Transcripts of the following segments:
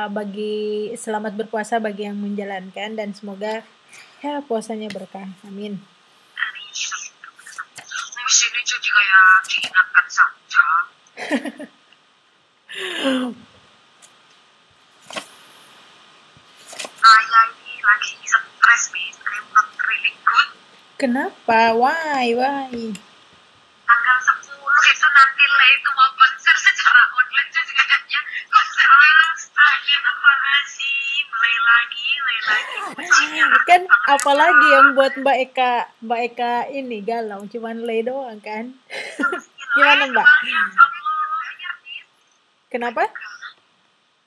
bagi selamat berpuasa bagi yang menjalankan dan semoga ya puasanya berkah. Amin. Sini jadi kayak diingatkan saja. Saya ini lagi stres nih, I'm not really good. Kenapa? Why? Tanggal 10 itu nanti Le itu mau konser secara online, jadi kayaknya konser astagfirullahaladzim, Le lagi. Kan apalagi yang buat Mbak Eka ini galau, cuman Le doang kan? Gimana Mbak? Kenapa?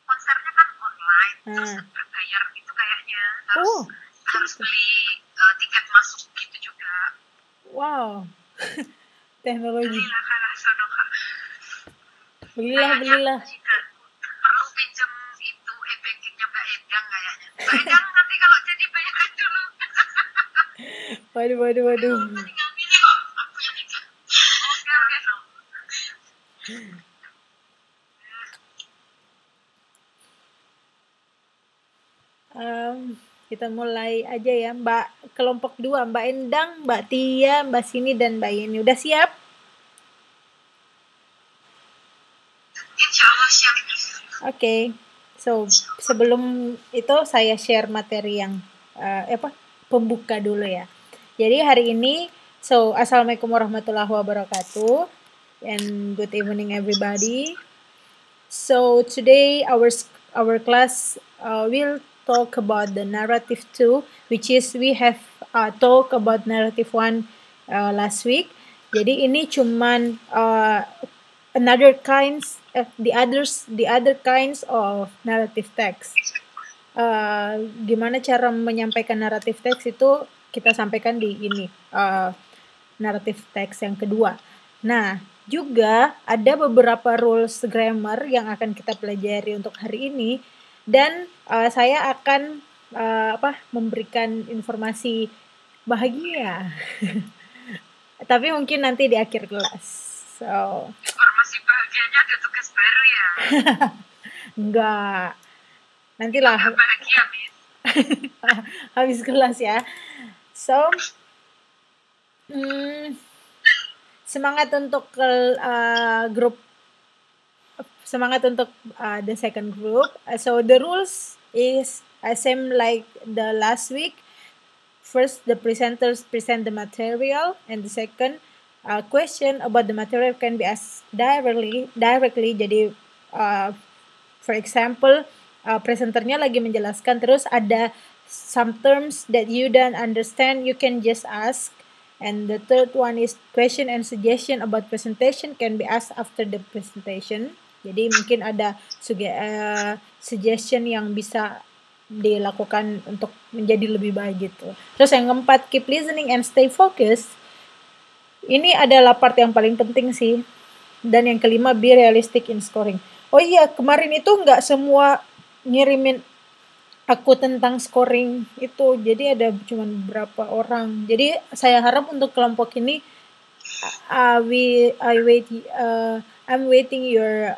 Konsernya kan online, terus berbayar gitu kayaknya, harus beli tiket masuk gitu juga. Wow. Teknologi. Belilah kalah sonoka. Belilah. Perlu pinjam itu e-bankingnya Mbak Edang kayaknya. Mbak Edang nanti kalau jadi bayarkan dulu. Waduh. Ngambilnya kok aku yang itu. Oke. Kita mulai aja ya, Mbak. Kelompok 2, Mbak Endang, Mbak Tia, Mbak Sini, dan Mbak Yeni. Udah siap? Insya Allah siap. Oke. So, sebelum itu saya share materi yang pembuka dulu ya. Jadi hari ini, Assalamualaikum warahmatullahi wabarakatuh, and good evening everybody. So today our class will talk about the narrative 2, which is we have talk about narrative 1 last week. Jadi ini cuman the other kinds of narrative text. Gimana cara menyampaikan narrative text itu kita sampaikan di ini narrative text yang kedua. Nah, juga ada beberapa rules grammar yang akan kita pelajari untuk hari ini, dan saya akan memberikan informasi bahagia. Tapi mungkin nanti di akhir kelas. So, informasi bahagianya ada tugas baru ya? Enggak. Nantilah. Bahagia, Miss. Habis kelas ya. So, semangat untuk the second group. So the rules is same like the last week. First, the presenters present the material, and the second question about the material can be asked directly. Jadi for example, presenternya lagi menjelaskan, terus ada some terms that you don't understand, you can just ask. And the third one is question and suggestion about presentation can be asked after the presentation. Jadi mungkin ada suggestion yang bisa dilakukan untuk menjadi lebih baik gitu. Terus yang keempat, keep listening and stay focused. Ini adalah part yang paling penting sih. Dan yang kelima, be realistic in scoring. Oh iya, kemarin itu nggak semua ngirimin aku tentang scoring itu, jadi ada cuma beberapa orang. Jadi saya harap untuk kelompok ini I'm waiting your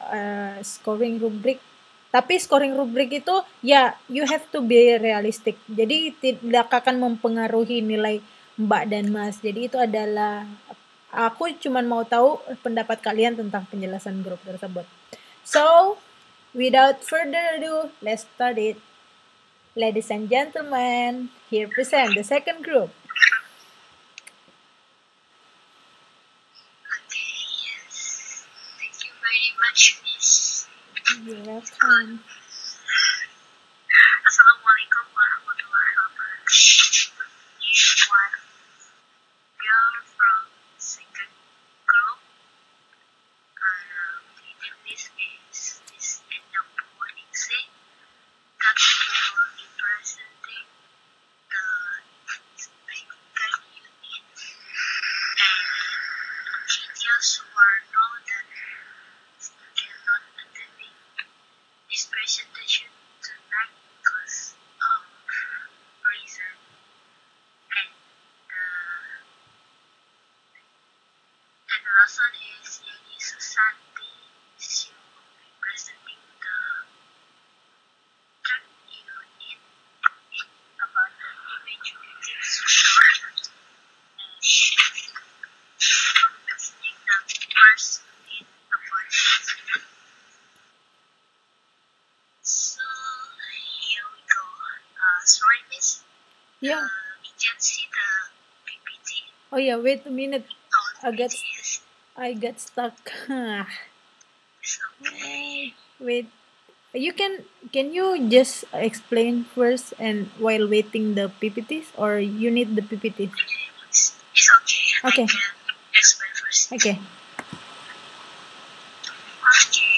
scoring rubric. Tapi scoring rubric itu ya you have to be realistic. Jadi tidak akan mempengaruhi nilai Mbak dan Mas. Jadi itu adalah aku cuma mau tahu pendapat kalian tentang penjelasan grup tersebut. So, without further ado, let's start it. Ladies and gentlemen, here present the second group. Thank you very much, Miss. You're welcome. Assalamualaikum warahmatullahi wabarakatuh. We are from second group. In this case, Miss Endang Purwaningsih that will be presenting the Uzbekistan unit, and Cynthia Suwarno that cannot attending this presentation tonight because of reason, and the last one is Yeni Susanti. She will be presenting the sorry, Miss. Yeah. We can see the PPT. Oh yeah, wait a minute. Oh, PPT I got stuck. It's okay. Wait. Can you just explain first and while waiting the PPTs, or you need the PPTs? It's okay. Okay. I can explain first. Okay. Okay.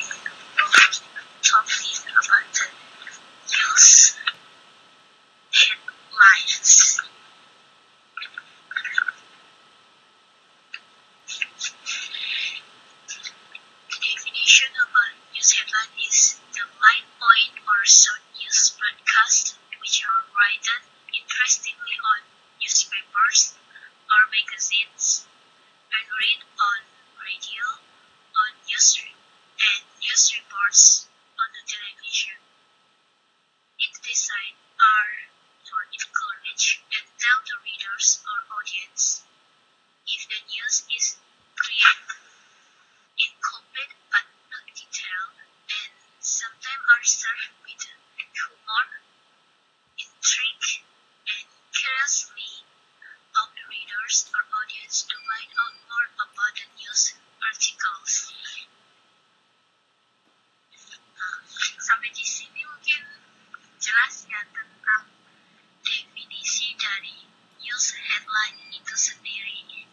Topic about the news headlines. The definition of a news headline is the main point or short news broadcast which are written interestingly on newspapers or magazines and read on radio, on news reports on the television. Its design are for encourage and tell the readers or audience if the news is created incomplete but not detailed, and sometimes are served with humor, intrigue, and curiously help the readers or audience to find out more about the news articles. Sampai di sini mungkin jelas ya tentang definisi dari news headline itu sendiri.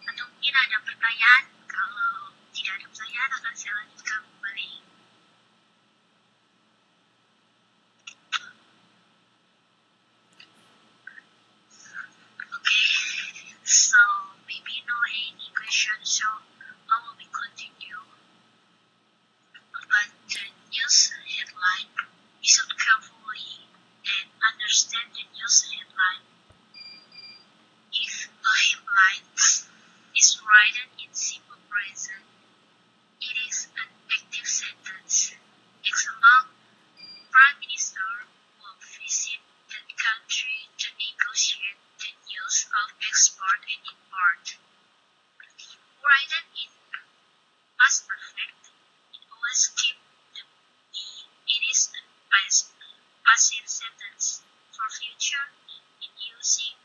Atau mungkin ada pertanyaan? Kalau tidak ada pertanyaan akan saya lanjutkan kembali. Okay, so maybe no any questions, so I will be continue. But the news headline, you should carefully and understand the news headline. If a headline is written in simple present, it is an active sentence. Example, Prime Minister will visit the country to negotiate the news of export and import. Written in past perfect, it always keep it is a passive sentence for future in using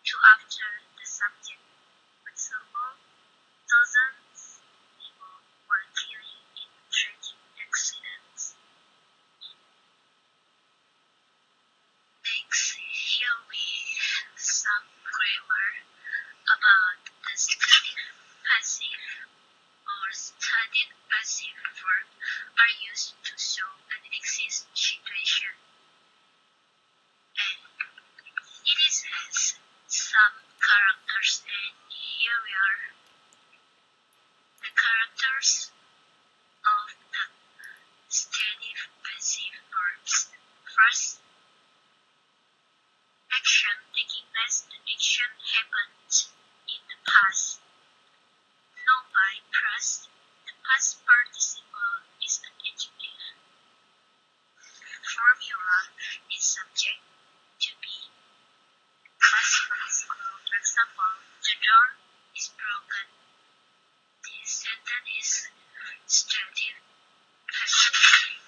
to after the subject. For example, dozens people were killed in tragic accidents. Next, here we have some grammar about the studied passive or studied passive verb are used to show an existing situation. And it is has some characters, and here we are. The characters of the studied passive verbs. First, action taking place. The action happened in the past. Know by past. The past participle is an adjective. Formula is subject to be past participle. For example, the door is broken. This sentence is stative passive.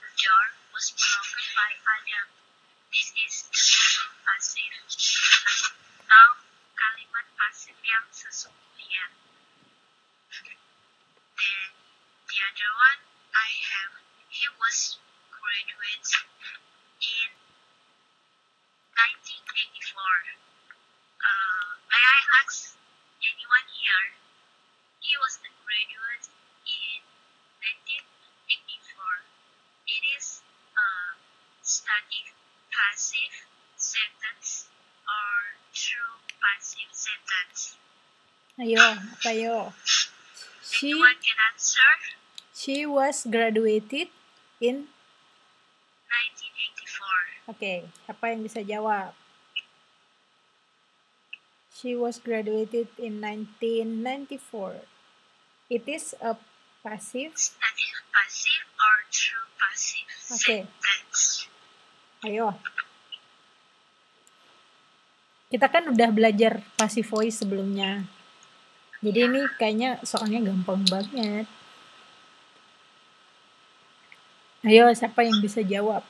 The door was broken by Adam. This is the simple passive. Atau kalimat pasif yang sesungguhnya. Then the other one I have, he was graduate in 1984. May I ask anyone here? He was a graduate in 1984. It is a static passive sentence or true passive sentence. Ayo, apa yo? Anyone can answer? She was graduated in 1984. Okay, siapa yang bisa jawab? She was graduated in 1994. It is a passive. Static passive or true passive sentence. Ayo. Kita kan udah belajar passive voice sebelumnya. Jadi ini kayaknya soalnya gampang banget. Ayo, siapa yang bisa jawab?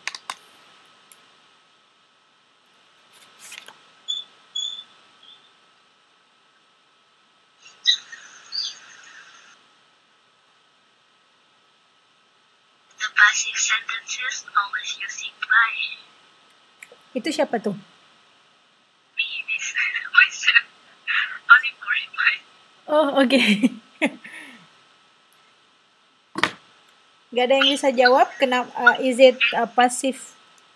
sentences always using by. Itu siapa tuh? Me, miss. Myself. Only for remind. Oh, oke. Gak ada yang bisa jawab. Kenapa? Is it passive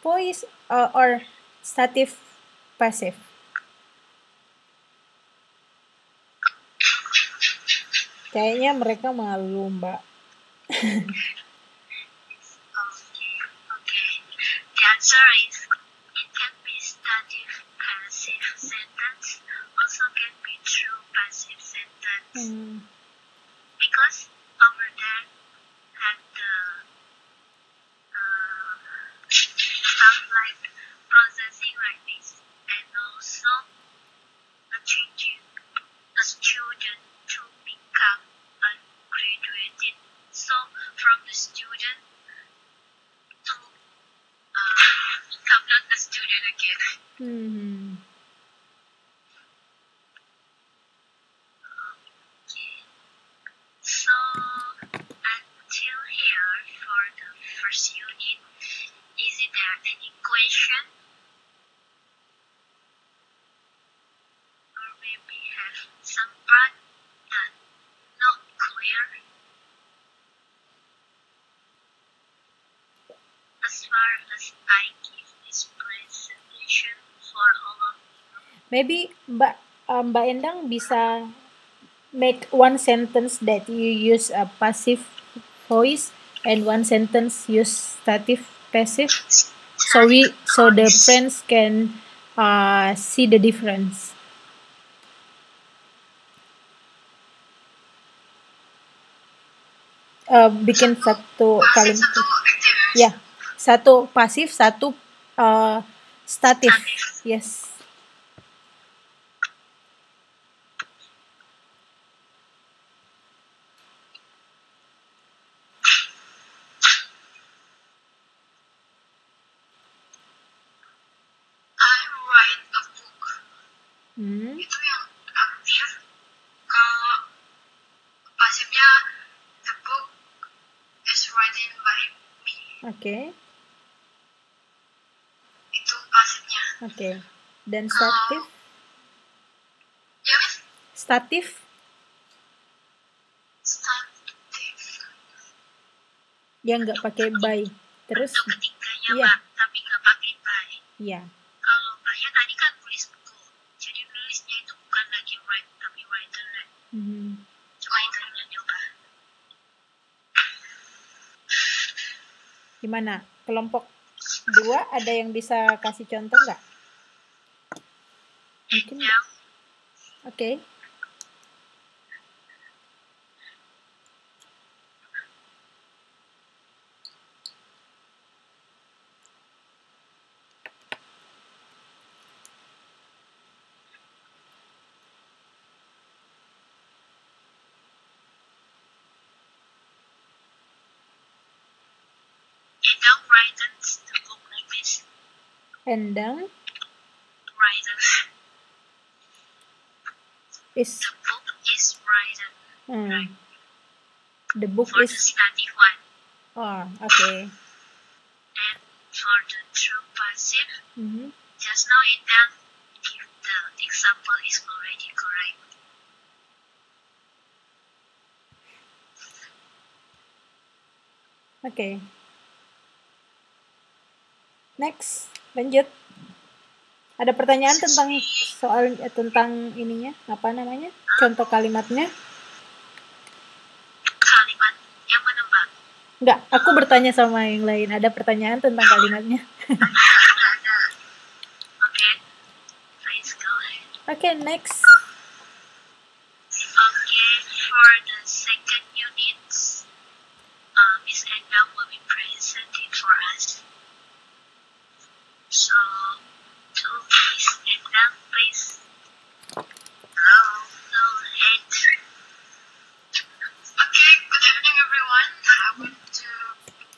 voice or stative passive? Kayaknya mereka malu, Mbak. Okay. The answer is it can be stative passive sentence, also can be true passive sentence. Because over there had the stuff like processing like this, and also changing a student to become a graduated. So from the student to become not a student again. Okay. So until here for the first unit, is there any question? Or maybe have some part that not clear? As far as I give this presentation for all of you. Maybe Mbak Endang bisa make one sentence that you use a passive voice and one sentence use stative passive, so the friends can see the difference. Bikin satu kalimat. Ya, satu pasif, satu statif. Yes. I write a book. Itu yang aktif. Kalau pasifnya, the book is written by me. Okay. Itu pasifnya. Okay. Dan statif? Ya, Miss? Statif? Statif. Dia nggak pakai by. Terus? Untuk ketiganya, iya. Mbak, tapi nggak pakai by. Iya. Kalau Mbaknya tadi kan tulis buku, jadi nulisnya itu bukan lagi write, tapi writer. Cuma yang kalian coba. Gimana? Kelompok 2 ada yang bisa kasih contoh nggak? Mungkin. Oke. Endang writes the book like this. Endang Writer. is. The book is written. Right. The book For is. the stative one. Oh, okay. And for the true passive, Just now Endang give the example is already correct. Okay. Next, lanjut. Ada pertanyaan tentang tentang ininya, apa namanya? Contoh kalimatnya? Kalimat yang mana, Mbak? Enggak, aku bertanya sama yang lain. Ada pertanyaan tentang kalimatnya? Ada. Okay. Please go ahead. Okay, next. Okay, for the second unit, Miss Endang will be presenting for us. So, to Miss Endang, please. Hello, go ahead. Okay, good evening, everyone. I want to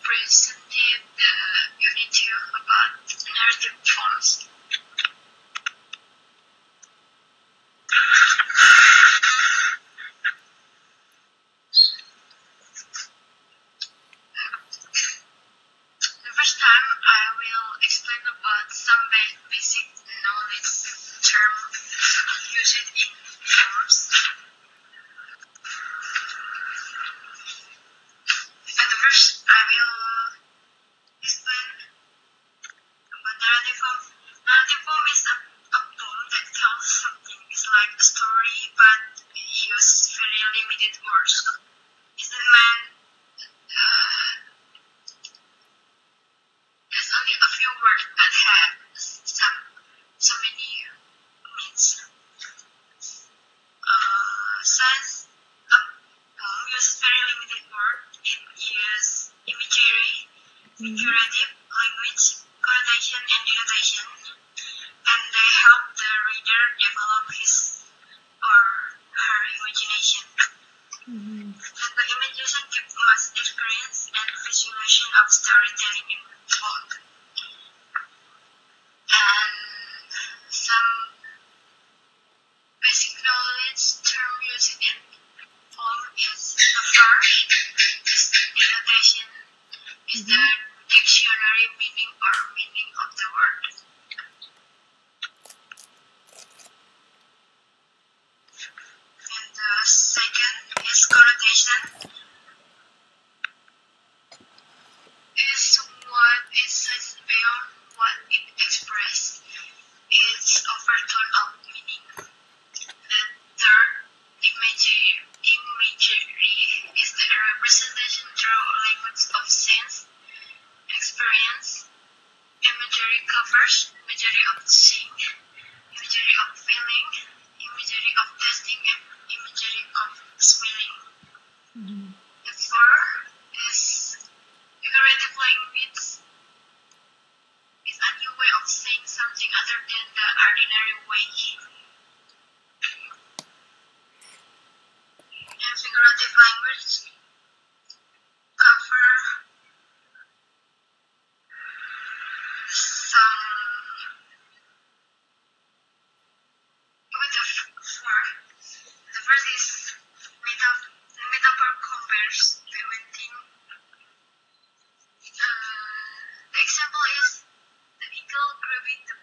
present the unit 2 about narrative forms. some basic knowledge term used in forms. At first, I will explain about narrative form. Narrative form is a poem that tells something. It's like a story, but use very limited words. It's meant there's only a few words that have so many means. Since a poem uses very limited word, it uses imagery, figurative language, connotation, and denotation, and they help the reader develop his or her imagination. And the imagination gives us experience and visualization of storytelling in folk. And some basic knowledge term used in poem is the first is denotation, is the dictionary meaning or meaning of the word. And the second is connotation, is what is said beyond what it expresses. It's overtone of meaning. The third, imagery is the representation through language of sense, experience. Imagery covers imagery of seeing, imagery of feeling, imagery of tasting, and imagery of smelling. The fourth is figurative language. Is a new way of saying something other than the ordinary way. And figurative language cover some with the four. The first is metaphor compares between things. The example is the eagle grabbing the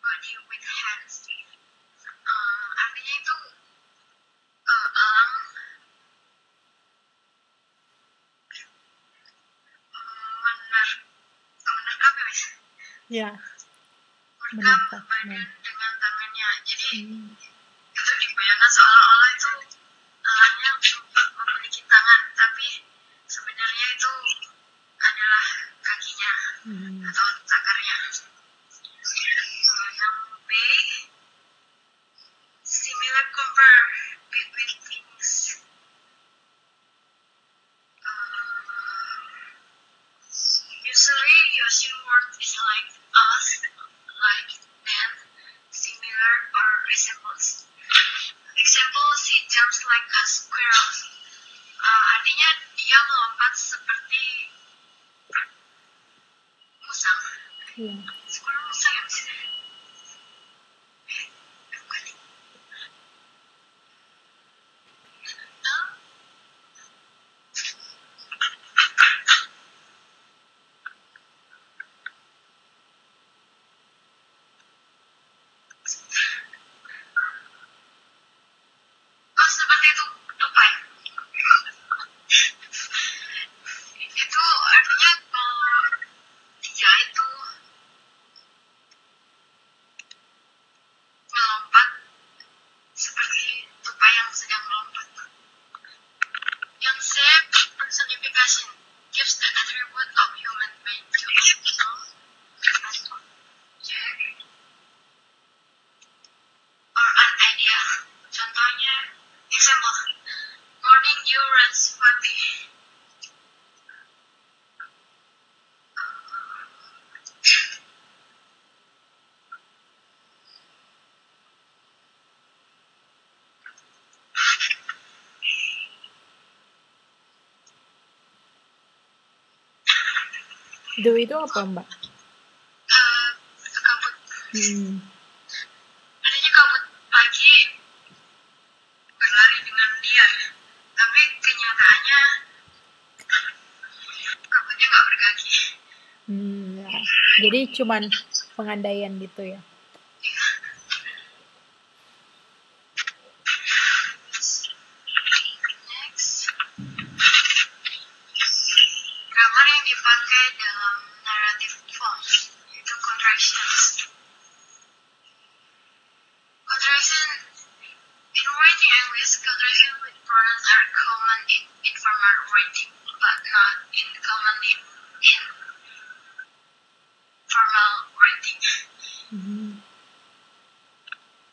body with hands. Artinya itu elang menerkam ya Miss? Ya, Menerkam badan dengan tangannya. Jadi itu dibayangkan seolah-olah itu elangnya memiliki tangan, tapi sebenarnya itu adalah kakinya atau cakarnya. Yang B, similar compare between things. Usually using words is like us, like, then, similar, or resembles. Example, she jumps like a squirrel. Artinya dia melompat seperti musang. Squirrel musang ya Miss? Oh, seperti itu, tupai. Itu artinya kalau dia itu melompat seperti tupai yang sedang melompat. Yang C, personification, gives the attribute of human being to animal, object, or an idea. Contohnya, example, morning dew runs pagi. Do itu apa, Mbak? Kabut. Artinya kabut pagi berlari dengan liar, tapi kenyataannya kabutnya nggak berkaki. Ya. Jadi cuman pengandaian gitu ya. Next, grammar yang dipakai dalam narrative forms itu contractions. Contraction in writing English, contraction with pronouns are common in informal writing, but not in commonly in formal writing.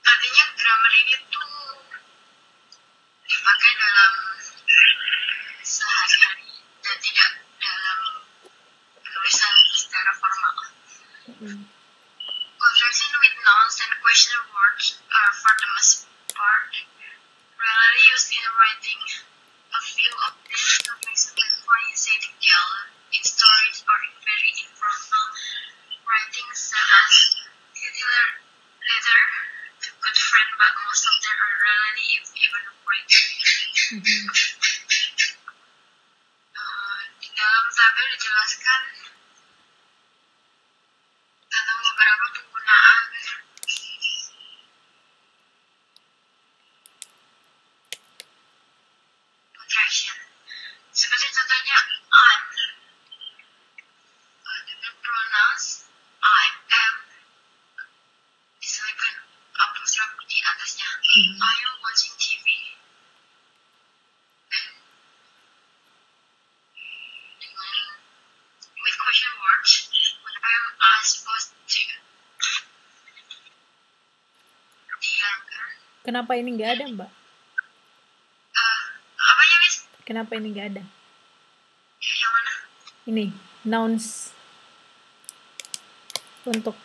Artinya grammar ini tuh dipakai dalam sehari-hari dan tidak dalam penulisan secara formal. Contraction with nouns and question words are for the most part rarely used in writing. A few of these contractions are used in dialogue, in stories, or in very informal writing, such as titular letter to good friend, but most of them are rarely even written. Di dalam tabel dijelaskan tentang beberapa penggunaan contraction. Seperti contohnya I'm dengan pronouns I am diselipkan apostrof di atasnya. I am watching TV. Dengan with question words, when I am supposed to dihilangkan. Kenapa ini nggak ada, Mbak? Apanya, Miss? Kenapa ini nggak ada? Yang mana? Ini nouns untuk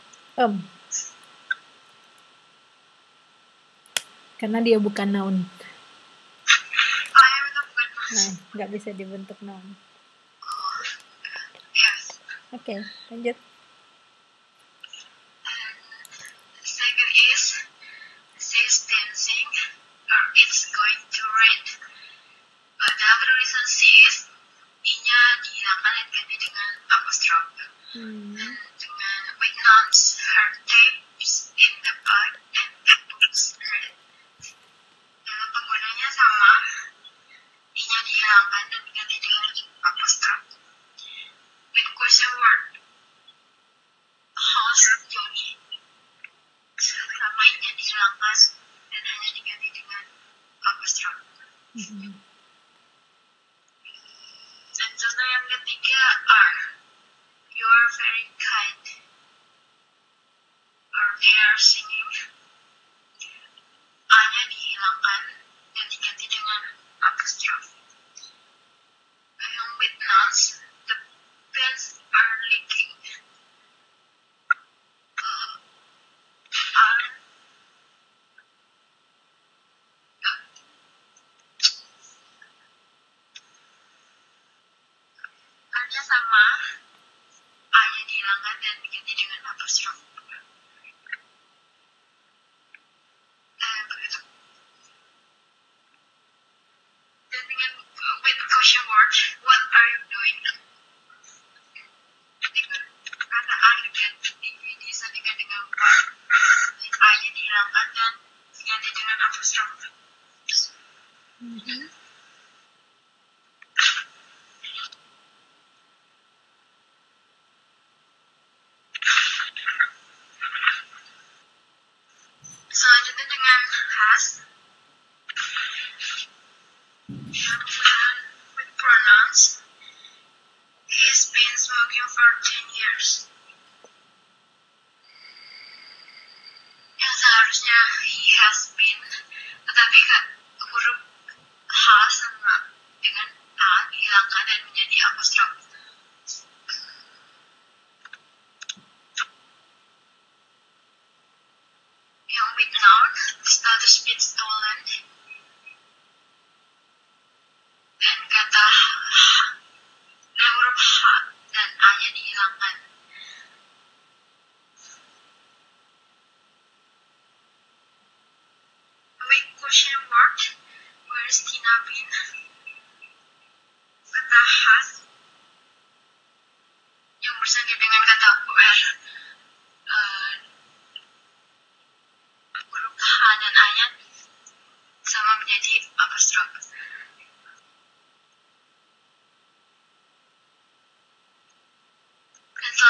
karena dia bukan noun. I am itu bukan mas. Nah, nggak bisa dibentuk noun. Yes. Oke, lanjut. Second is she's dancing or it's going to rain. Dalam penulisan she's, i-nya dihilangkan dan ganti dengan apostrof. Dengan with nouns, her tapes in the bag and the books read. Dalam penggunanya sama, i-nya dihilangkan dan diganti dengan apostrof. With question word, how's Johnny? Sama i-nya dihilangkan dan hanya diganti dengan apostrof. Dan contoh yang ketiga are you're very kind or they are singing. A-nya dihilangkan dan diganti dengan apostrof. Yang with nouns, the pens are leaking. Are A-nya sama, A-nya dihilangkan dan diganti dengan apostrof. Begitu. Dan dengan with question word, what are you doing? Dengan kata are dan ini disandingkan dengan what, A-nya dihilangkan dan diganti dengan apostrof. Selanjutnya dengan has, with pronouns, he's been smoking for 10 years. Yang seharusnya he has been, tetapi huruf H sama dengan A dihilangkan dan menjadi apostrof. Yang with noun, status been stolen. Dan kata dan huruf H dan A-nya dihilangkan. With question word, where's Tina been? Kata has yang bersanding dengan kata where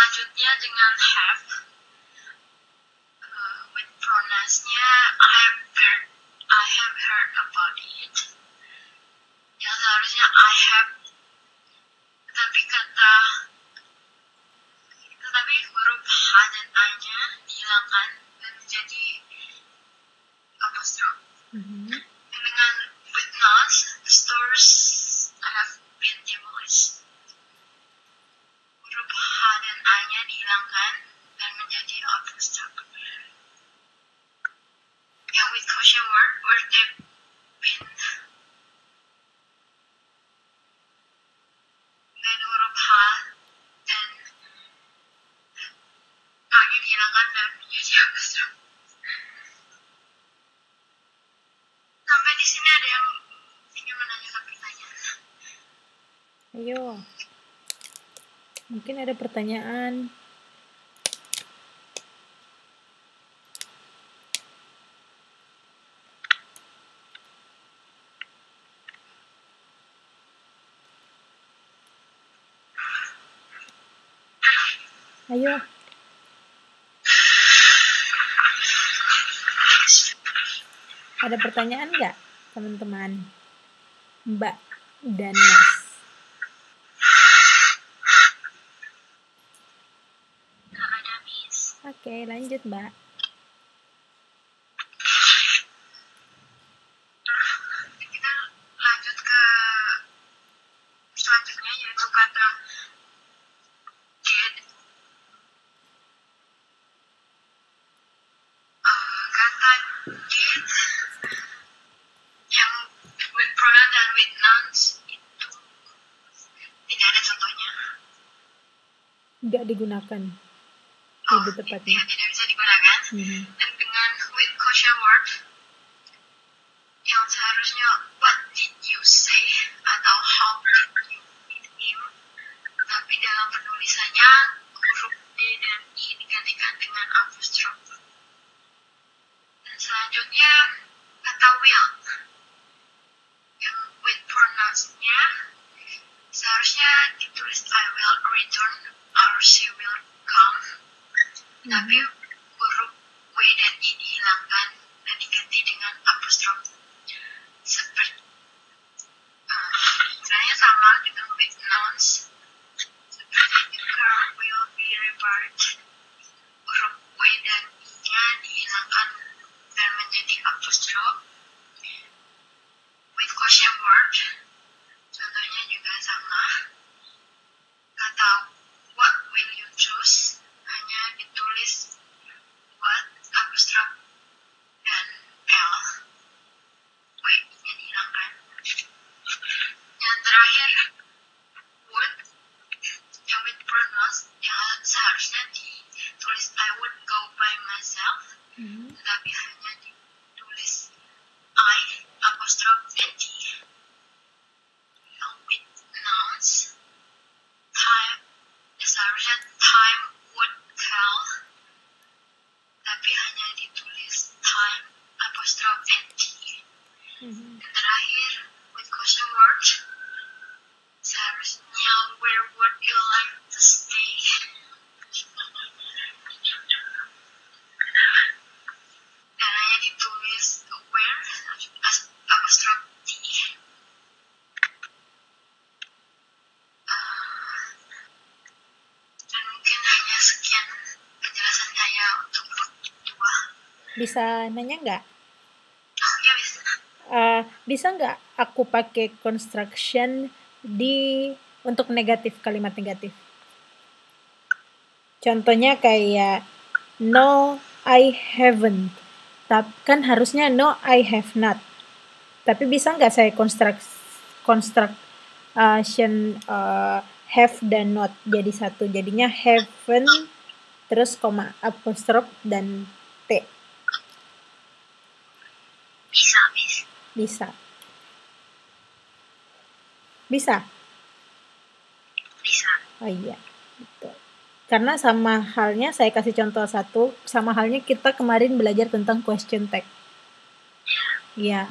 Selanjutnya dengan have. With pronouns-nya I have heard about it. Yang seharusnya I have, tetapi huruf H dan A-nya dihilangkan dan menjadi apostrophe. Dan dengan with nouns, the stores have been demolished. Huruf H dan A-nya dihilangkan dan menjadi apostrophe. Yang with question word, where they've been. Dan huruf H dan A-nya dihilangkan dan menjadi apostrophe. Sampai di sini ada yang ingin menanyakan pertanyaan? Ayo. Mungkin ada pertanyaan. Ayo. Ada pertanyaan nggak, teman-teman? Mbak dan Mas. Nggak ada, Miss. Oke, lanjut, Mbak. Kita lanjut ke selanjutnya, yaitu kata did. Kata did yang with pronoun dan with nouns itu tidak ada contohnya. Nggak digunakan. Lebih tepatnya. Tidak bisa digunakan. Dan dengan with question word yang seharusnya what did you say atau how did you meet him, tapi dalam penulisannya huruf D dan I digantikan dengan apostrophe. Dan selanjutnya kata will yang with pronouns-nya seharusnya ditulis I will return or she will come, tapi huruf W dan I dihilangkan dan diganti dengan apostrophe. Seperti sebenarnya sama dengan with nouns, seperti the car will be repaired, huruf W dan I-nya dihilangkan dan menjadi apostrophe. With question word contohnya juga sama. Kata what will you choose hanya ditulis what apostrophe dan L, W-nya dihilangkan. Yang terakhir would yang with pronouns yang seharusnya ditulis I would go by myself, tetapi hanya ditulis I apostrophe and D. Yang with nouns time seharusnya time would tell, tapi hanya ditulis time apostrophe and D. Dan terakhir with question word seharusnya where would you like to stay, dan hanya ditulis where apostrophe D. Dan mungkin hanya sekian penjelasan saya untuk part 2. Bisa nanya nggak? Ya bisa. Bisa nggak aku pakai construction untuk negatif, kalimat negatif? Contohnya kayak no, I haven't. Kan harusnya no, I have not. Tapi bisa nggak saya construction have dan not jadi satu. Jadinya haven't, terus koma, apostrophe, dan T. Bisa, Miss. Bisa. Bisa? Bisa. Oh iya, betul. Karena sama halnya, saya kasih contoh satu, sama halnya kita kemarin belajar tentang question tag. Ya,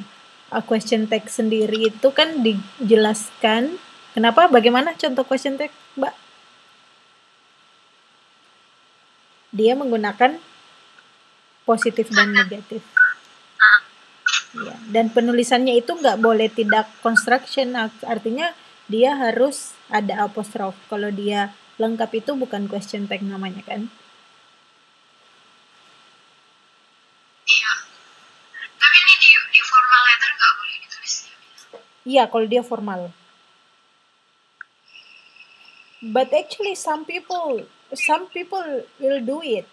question tag sendiri itu kan dijelaskan. Kenapa? Bagaimana contoh question tag, Mbak? dia menggunakan positif dan negatif. Ya, dan penulisannya itu nggak boleh tidak construction, artinya dia harus ada apostrof. Kalau dia lengkap itu bukan question tag namanya kan? Iya. Tapi ini di formal letter nggak boleh ditulis. Iya, kalau dia formal. But actually some people will do it.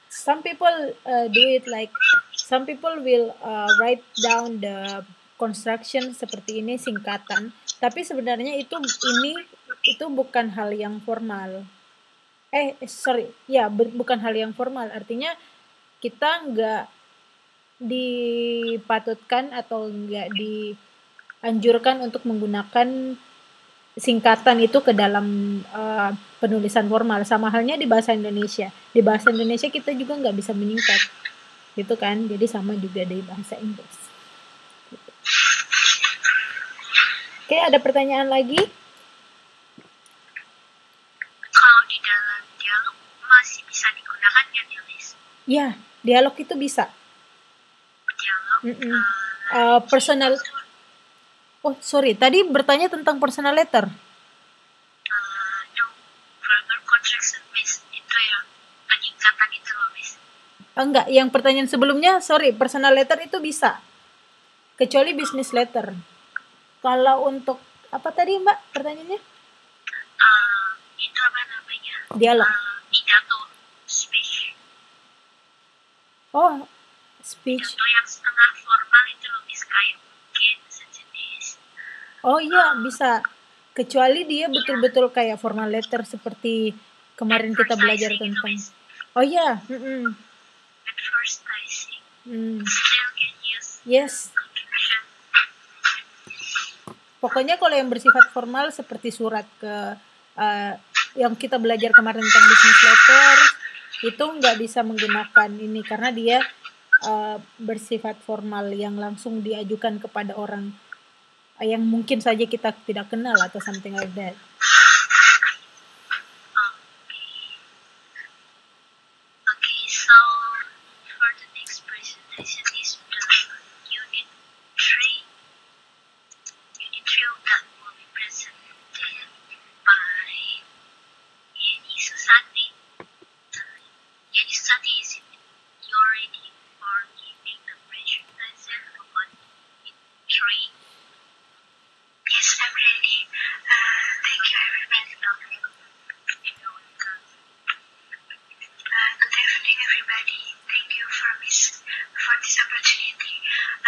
Some people do it like some people will write down the construction seperti ini singkatan, tapi sebenarnya itu bukan hal yang formal. Sorry, ya bukan hal yang formal. Artinya kita nggak dipatutkan atau nggak dianjurkan untuk menggunakan singkatan itu ke dalam penulisan formal. Sama halnya di bahasa Indonesia. Di bahasa Indonesia kita juga nggak bisa menyingkat, gitu kan? Jadi sama juga di bahasa Inggris. Gitu. Oke, ada pertanyaan lagi? Kalau di dalam dialog masih bisa digunakan ya tulis? Ya, dialog itu bisa. Dialog. Personal. Oh, sorry. Tadi bertanya tentang personal letter. No, grammar contraction, Miss. Itu yang peningkatan itu loh, Miss. Enggak, yang pertanyaan sebelumnya, sorry, personal letter itu bisa. Kecuali business letter. Kalau untuk, apa tadi Mbak pertanyaannya? Itu apa namanya? Dialog. Pidato, speech. Oh, speech. Pidato yang setengah formal itu loh, Miss. Kayak mungkin sejenis. Oh iya, bisa. Kecuali dia betul-betul kayak formal letter seperti kemarin kita belajar tentang. Oh iya, Advertising. Still can use. Yes. Pokoknya kalau yang bersifat formal seperti surat ke yang kita belajar kemarin tentang business letter itu nggak bisa menggunakan ini karena dia bersifat formal yang langsung diajukan kepada orang yang mungkin saja kita tidak kenal atau something like that. Okay, so for the next presentation is the Unit 3. Unit 3 that will be presented by Yeni Susanti. Yeni Susanti, is you ready for giving the presentation about Unit 3? Yes, I'm ready. Thank you, everybody. Good evening, everybody. Thank you for this opportunity.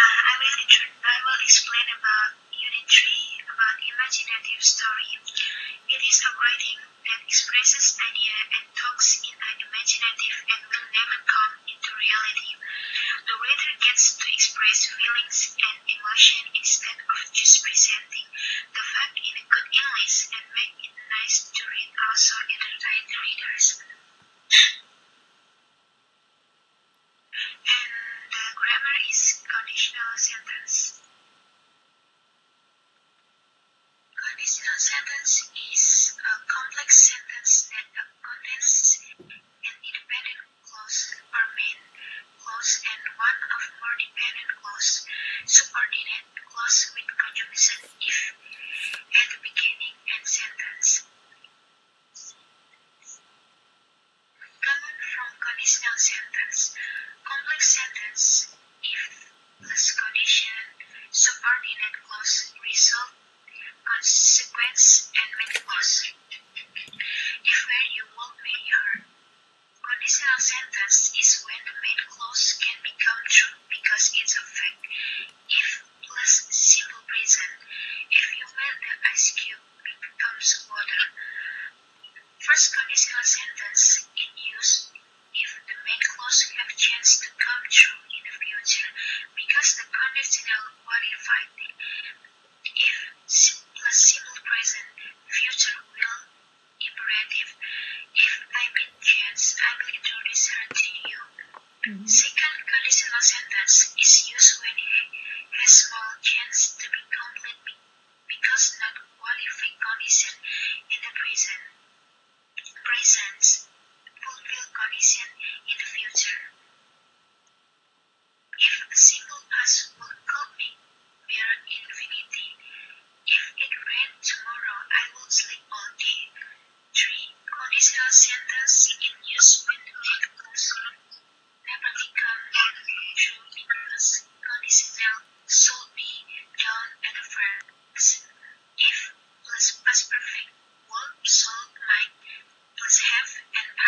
I will explain about Unit 3, about imaginative story. It is a writing that expresses idea and talks in an imaginative and will never come into reality. The reader gets to express feelings and emotion instead of just presenting the fact in a good English and make it nice to read, also entertain the readers. And the grammar is conditional sentence. Conditional sentence is a complex sentence that contains an independent clause or main clause and one of more dependent clause, subordinate clause with conjugation if at the beginning and sentence. Common from conditional sentence. Complex sentence if plus condition, subordinate clause, result, consequence, and main clause. If where you will marry her. Conditional sentence is when the main clause can become true because it's a fact. If plus simple present. If you melt the ice cube, it becomes water. First conditional sentence in use if the main clause have chance to come true in the future because the conditional qualified. If plus simple present, future will imperative. If I meet chance, I will introduce her to you. Second conditional sentence is used when it has small chance to be complete because not qualified condition in the present. Presence fulfill condition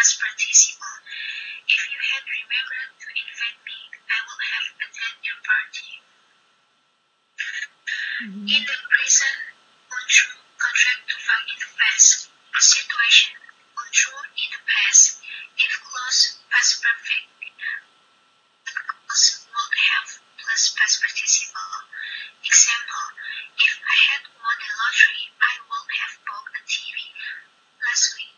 past participle. If you had remembered to invite me, I would have attended your party. In the present, untrue contract to find in the past. Situation, untrue in the past. If clause past perfect, clause would have plus past participle. Example, if I had won the lottery, I would have bought a TV last week.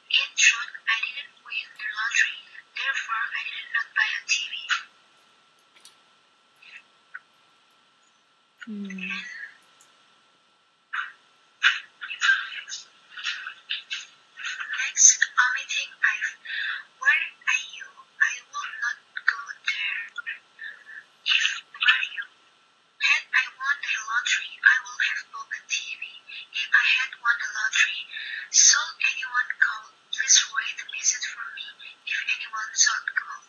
In truth, I didn't win the lottery, therefore I did not buy a TV. Next, omitting I've. Where are you? I will not go there. If were you? Had I won the lottery, I would have bought a TV. If I had won the lottery, should anyone call, please write a message for me. If anyone should call.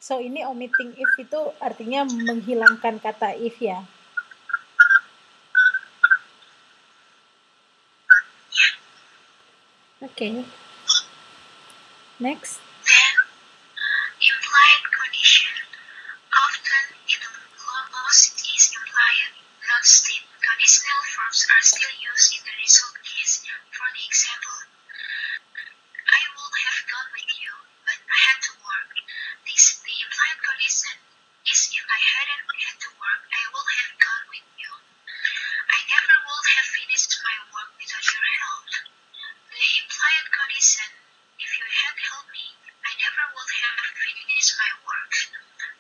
So ini omitting if itu artinya menghilangkan kata if ya. Okay. Next. Then, implied condition. Often in a clause is implied, not state. Conditional verbs are still used in the result case. For the example, I would have gone with you, but I had to work. The implied condition is if I hadn't had to work, I would have gone with you. I never would have finished my work without your help. The implied condition, if you had helped me, I never would have finished my work.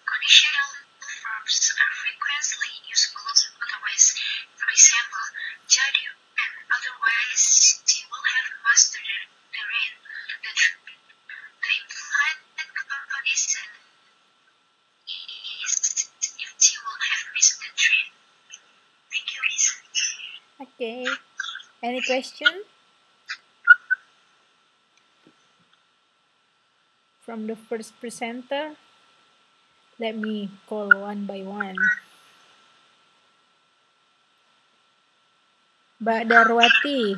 Conditional verbs are frequently used close otherwise. For example, Jadi and otherwise she will have mastered the rain. The implied condition is if she will have missed the train. Thank you, Miss. Okay. Any question? From the first presenter? Let me call one by one. Mbak Darwati.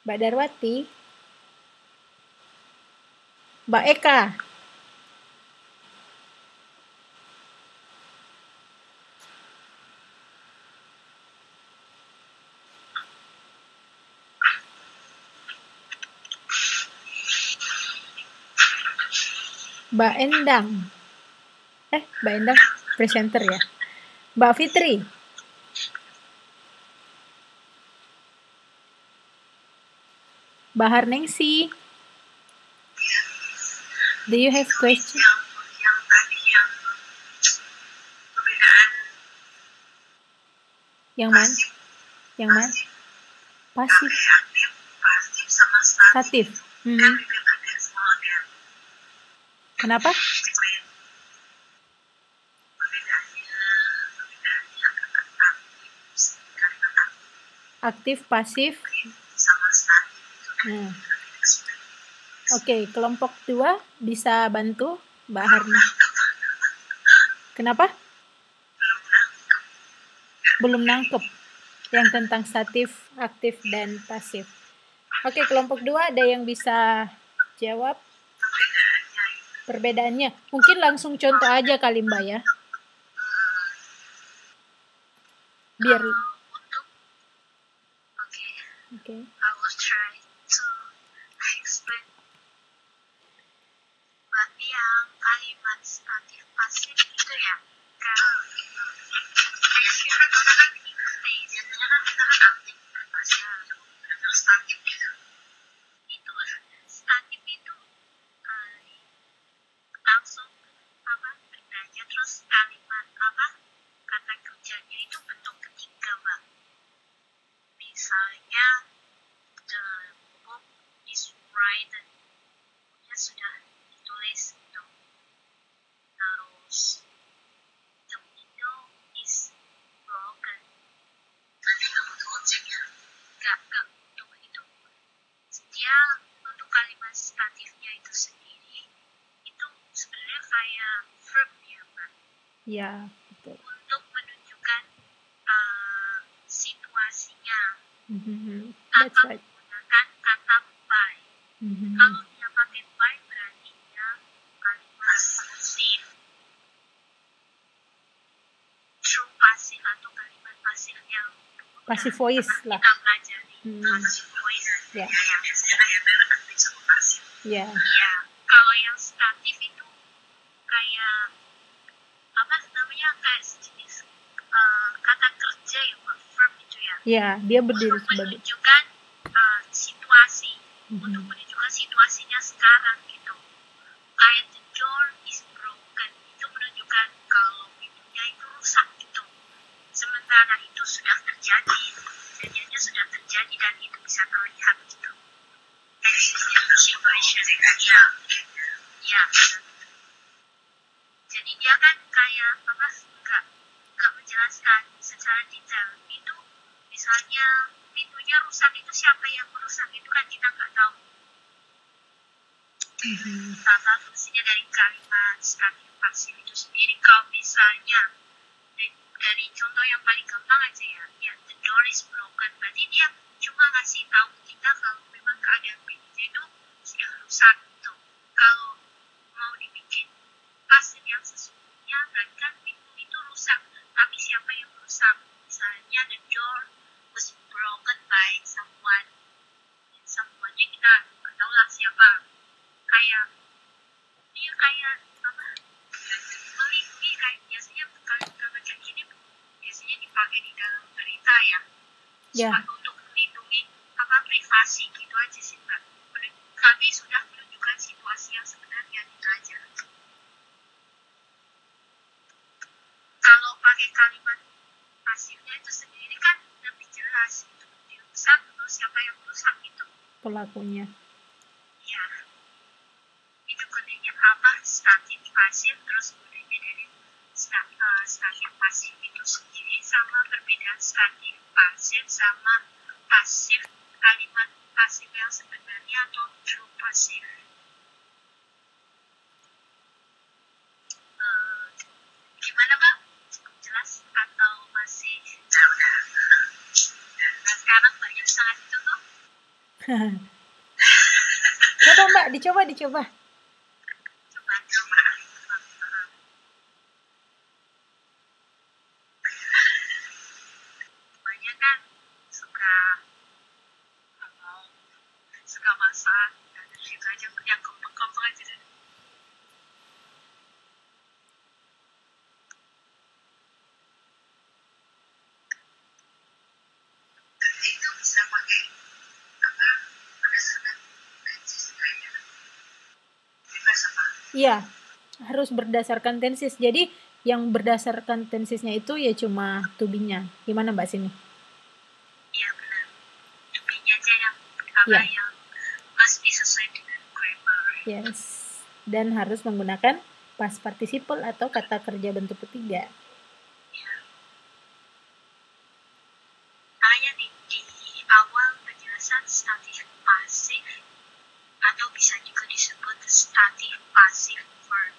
Mbak Darwati. Mbak Eka. Mbak Endang. Mbak Endang presenter ya. Mbak Fitri. Mbak Harningsi. Do you have question? Yang tadi yang perbedaan Yang mana? Yang mana? Pasif. aktif sama statif. Statif. Kan itu ada small gap. Kenapa? Aktif, pasif. Sama statif. Oke, kelompok 2 bisa bantu Mbak Harni. Kenapa? Belum nangkep yang tentang statif, aktif, dan pasif. Oke, kelompok 2 ada yang bisa jawab perbedaannya. Mungkin langsung contoh aja kali Mbak ya. Biar. Okay. I will try to explain. Berarti yang kalimat statif pasif itu ya, kalau kita kan biasanya kan kita kan aktif pasif atau statif gitu. Itu statif itu langsung bendanya terus kalimat kata kerjanya itu bentuk ketiga, Mbak. Misalnya the book is written, bukunya sudah ditulis gitu. Terus the window is broken. Berarti nggak butuh objek ya? Nggak butuh itu. Dia untuk kalimat statifnya itu sendiri itu sebenarnya kayak verb ya, Mbak. Ya, betul. Untuk menunjukkan Mhm. That's tanpa right. menggunakan kata by. Mhm. Kalau dia pakai by berarti dia kalimat pasif, true pasif atau kalimat pasif yang Passive voice pernah lah. kita pelajari. Hmm. Voice. Ya. Yang biasanya yang berarti sama pasif. Ya. Iya. Kalau yang statif itu kayak apa namanya, kayak sejenis kata kerja ya Pak, verb itu ya. Ya, dia berdiri Untuk sebagai. menunjukkan situasi, untuk Mhm. menunjukkan situasinya sekarang gitu. Kayak the door is broken, itu menunjukkan kalau pintunya itu rusak gitu. Sementara itu sudah terjadi, kejadiannya sudah terjadi dan itu bisa terlihat gitu. Situation, ya. Jadi dia kan kayak apa, nggak menjelaskan secara detail. Itu misalnya pintunya rusak, itu siapa yang merusak itu kan kita nggak tahu. Salah satunya dari kalimat statif pasif itu sendiri. Kalau misalnya dari contoh yang paling gampang aja ya the door is broken, berarti dia cuma ngasih tahu kita kalau memang keadaan pintunya itu sudah rusak gitu. Kalau mau dibikin pasif yang sesungguhnya, berarti kan pintu itu rusak, tapi siapa yang merusak? Misalnya the door was broken by someone, someone-nya kita nggak tahu lah siapa. Kayak dia kayak apa, melindungi, kayak biasanya kalimat kayak gini biasanya dipakai di dalam berita ya. Ya. Untuk melindungi apa, privasi gitu aja sih Mbak. Kami sudah menunjukkan situasi yang sebenarnya gitu aja. Kalau pakai kalimat pasifnya itu sendiri kan lebih jelas itu dirusak, terus siapa yang merusak itu Pelakunya. ya. Itu gunanya apa, statif pasif. Terus gunanya dari statif pasif itu sendiri sama perbedaan statif pasif sama pasif, kalimat pasif yang sebenarnya atau true pasif. Gimana Pak? Cukup jelas atau masih jauh? Nah, sekarang banyak sangat contoh. Coba Mbak, dicoba. Coba. Banyak kan suka ngomong, suka masak, dan itu aja yang gampang aja deh. Itu bisa pakai apa, berdasarkan tensis kayaknya. Bebas apa? Iya, harus berdasarkan tensis. Jadi yang berdasarkan tensisnya itu ya cuma to be-nya. Gimana Mbak Sini? Iya benar. To be-nya aja yang apa, yang mesti sesuai dengan grammar. Yes. Dan harus menggunakan past participle atau kata kerja bentuk ketiga. Ya. Hanya di awal penjelasan statif pasif atau bisa juga disebut statif pasif verb.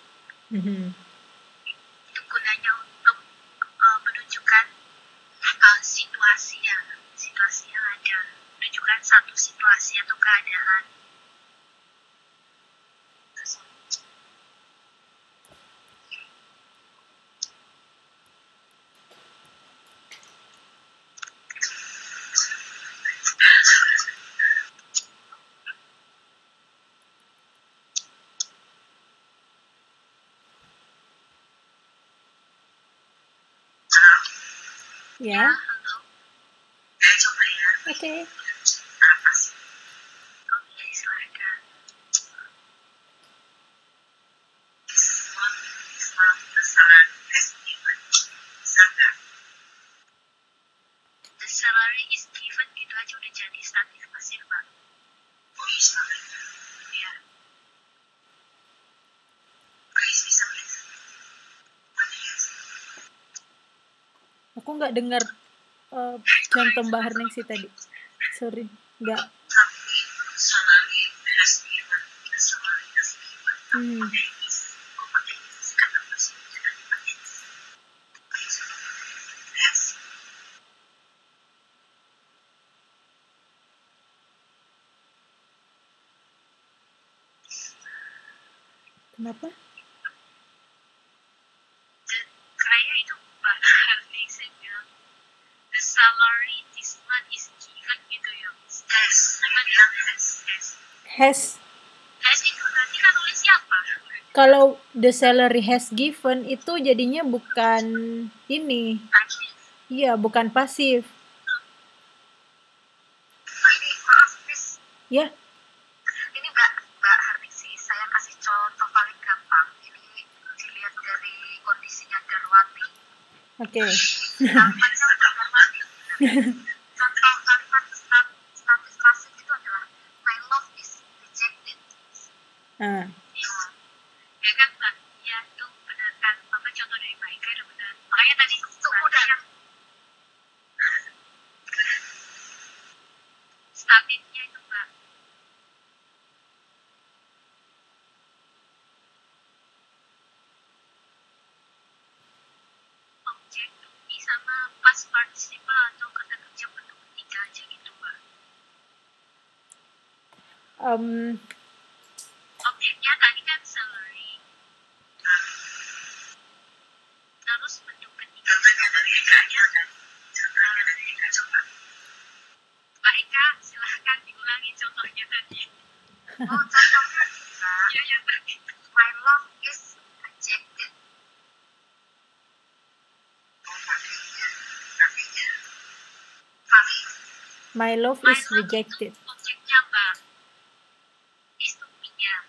Itu gunanya untuk menunjukkan situasi yang ada, menunjukkan satu situasi atau keadaan. Ya. Halo. Saya coba ya. Oke. Oke, silakan. The salary is given gitu aja udah jadi statif pasif Pak. Oh iya. Ya. Bisa. Aku nggak dengar contoh Mbak Herningsi tadi. Sorry, nggak. Salary has given. The salary has given. Kenapa? Kayaknya itu Mbak Harni saya bilang the salary this month is given gitu ya. Saya bilang has. Has. Has itu berarti kan nulis siapa? Kalau the salary has given itu jadinya bukan ini. Iya, bukan pasif. Ini maaf Miss. Ya. Ini Mbak Harnisi, saya kasih contoh paling gampang. Ini dilihat dari kondisinya Darwati. Oke. Kalimatnya Darwati. Contoh kalimat status pasif itu adalah my love is rejected. Ya kan Mbak? Ya itu benar kan. Apa contoh dari Mbak Ika itu benar. Makanya tadi itu udah yang statifnya itu Mbak. Objek to be sama past participle atau kata kerja bentuk ketiga aja gitu Mbak. Objeknya tadi kan salary. Terus bentuk ketiga. Contohnya dari Eka aja kan. Contohnya dari Eka coba. Mbak Eka silahkan diulangi contohnya tadi. Oh contohnya Mbak. Ya tadi. My love is rejected. My love is rejected. Objeknya Mbak. Is to be-nya.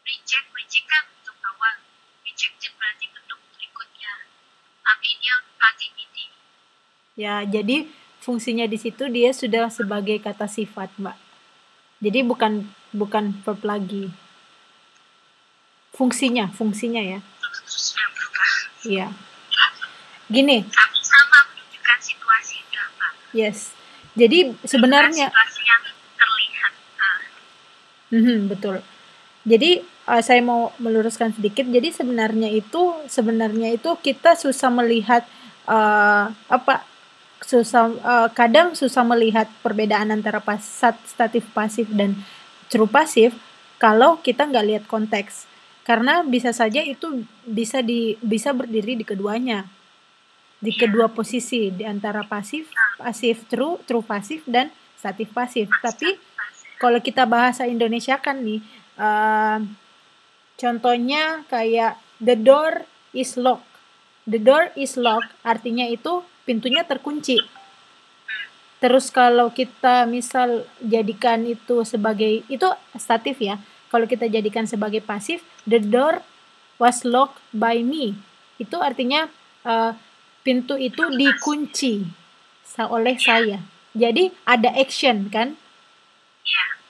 Reject kan bentuk awal. Rejected berarti bentuk berikutnya. Tapi dia pakai ini. Ya, jadi fungsinya di situ dia sudah sebagai kata sifat, Mbak. Jadi bukan verb lagi. Fungsinya ya. Sudah berubah. Iya. Gini. Tapi sama menunjukkan situasi Mbak. Yes. Jadi sebenarnya situasi yang terlihat. Betul. Jadi saya mau meluruskan sedikit. Jadi sebenarnya itu kita susah melihat kadang susah melihat perbedaan antara statif pasif dan true pasif kalau kita nggak lihat konteks. Karena bisa saja itu bisa berdiri di keduanya. Di kedua posisi, di antara pasif true pasif dan statif pasif. Tapi kalau kita bahasa Indonesia kan nih, contohnya kayak the door is locked. The door is locked artinya itu pintunya terkunci. Terus kalau kita misal jadikan itu sebagai, itu statif ya. Kalau kita jadikan sebagai pasif, the door was locked by me. Itu artinya pintu itu dikunci oleh saya. Jadi ada action kan?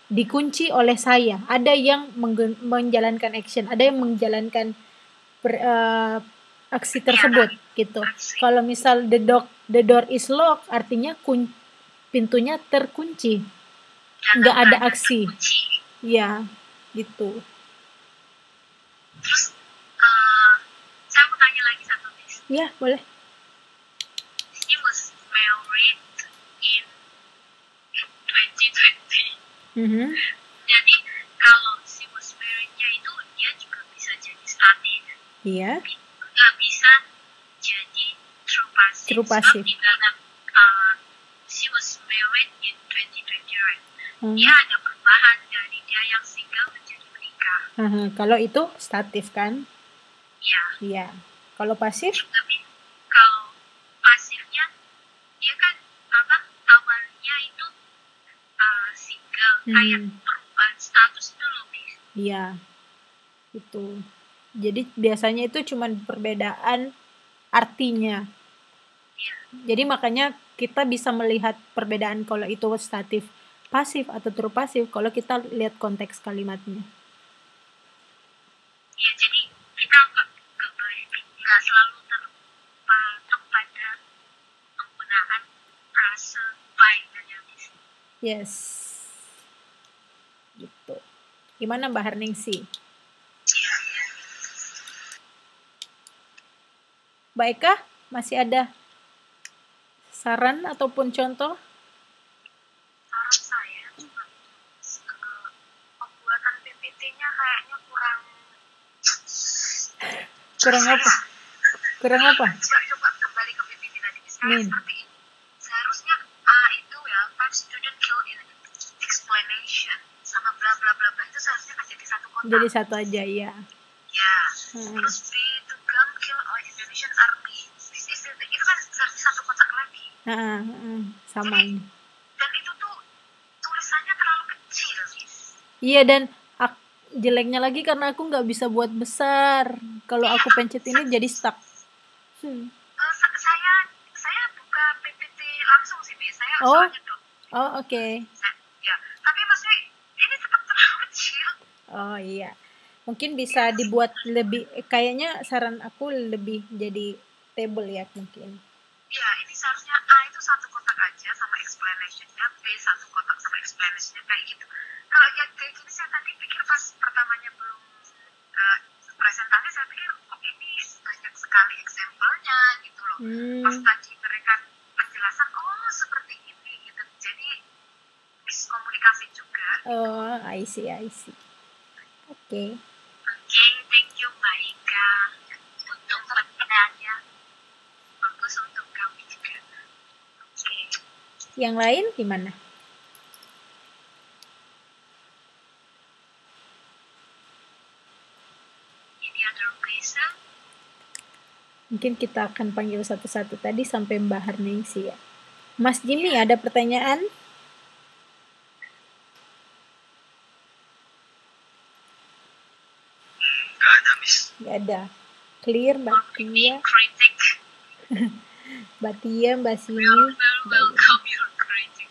Dikunci oleh saya. Ada yang menjalankan action, ada yang menjalankan aksi tersebut gitu. Kalau misal the door is locked artinya pintunya terkunci. Nggak ada aksi. Ya, gitu. Terus saya mau tanya lagi satu Miss. Ya, boleh. He was married in 2020. Jadi kalau she was married-nya itu dia juga bisa jadi statif. Iya. Nggak bisa jadi true pasif. True pasif. Sebab di dalam she was married in 2020, right? Dia ada perubahan dari dia yang single menjadi menikah. Kalau itu statif kan? Iya. Iya. Kalau pasif? Kalau pasifnya dia kan awalnya itu single, kayak perubahan status itu lebih. Iya. Itu. Jadi biasanya itu cuma perbedaan artinya. Iya. Jadi makanya kita bisa melihat perbedaan kalau itu statif pasif atau true pasif kalau kita lihat konteks kalimatnya. Iya, jadi kita nggak selalu terpatok pada penggunaan frase by dan yang Yes. Gitu. Gimana Mbak Harningsi? Iya. Mbak Eka, masih ada saran ataupun contoh? Saran saya cuma pembuatan PPT-nya kayaknya kurang Kurang apa? Kurang apa? Coba kembali ke PPT tadi. Misalnya Min. seperti ini. Seharusnya A itu ya, 5 student kill in explanation sama bla bla bla bla itu seharusnya kan jadi satu kotak. Jadi satu aja ya. Ya. Hmm. Terus B to gun kill all Indonesian army. This is itu kan seharusnya satu kotak lagi. Sama Jadi, ini. dan itu tuh tulisannya terlalu kecil, Miss. Iya, dan jeleknya lagi karena aku nggak bisa buat besar. Kalau aku pencet ini jadi stuck. Saya buka PPT langsung sih, Miss. Saya Oh. soalnya dong. Oh, oke. Ya, tapi maksudnya ini tetap terlalu kecil. Oh iya. Mungkin bisa dibuat lebih, kayaknya saran aku lebih jadi table ya mungkin. Ya, ini seharusnya A itu satu kotak aja sama explanation-nya, B satu kotak sama explanation-nya kayak gitu. Kalau yang kayak gini saya tadi pikir pas pertamanya belum presentasi saya pikir kok ini banyak sekali example-nya gitu loh. Pas tadi mereka penjelasan seperti ini gitu. Jadi miskomunikasi juga. Oh, I see. Oke. Oke, thank you Mbak Ika untuk pertanyaannya. Bagus untuk kami juga. Oke. Yang lain gimana? Any other question? Mungkin kita akan panggil satu-satu tadi sampai Mbak Harningsi ya. Mas Jimmy, ada pertanyaan? Nggak ada, Miss. Nggak ada. Clear, Mbak Tia. Kritik. Mbak Tia, Mbak Sini. Welcome your critic.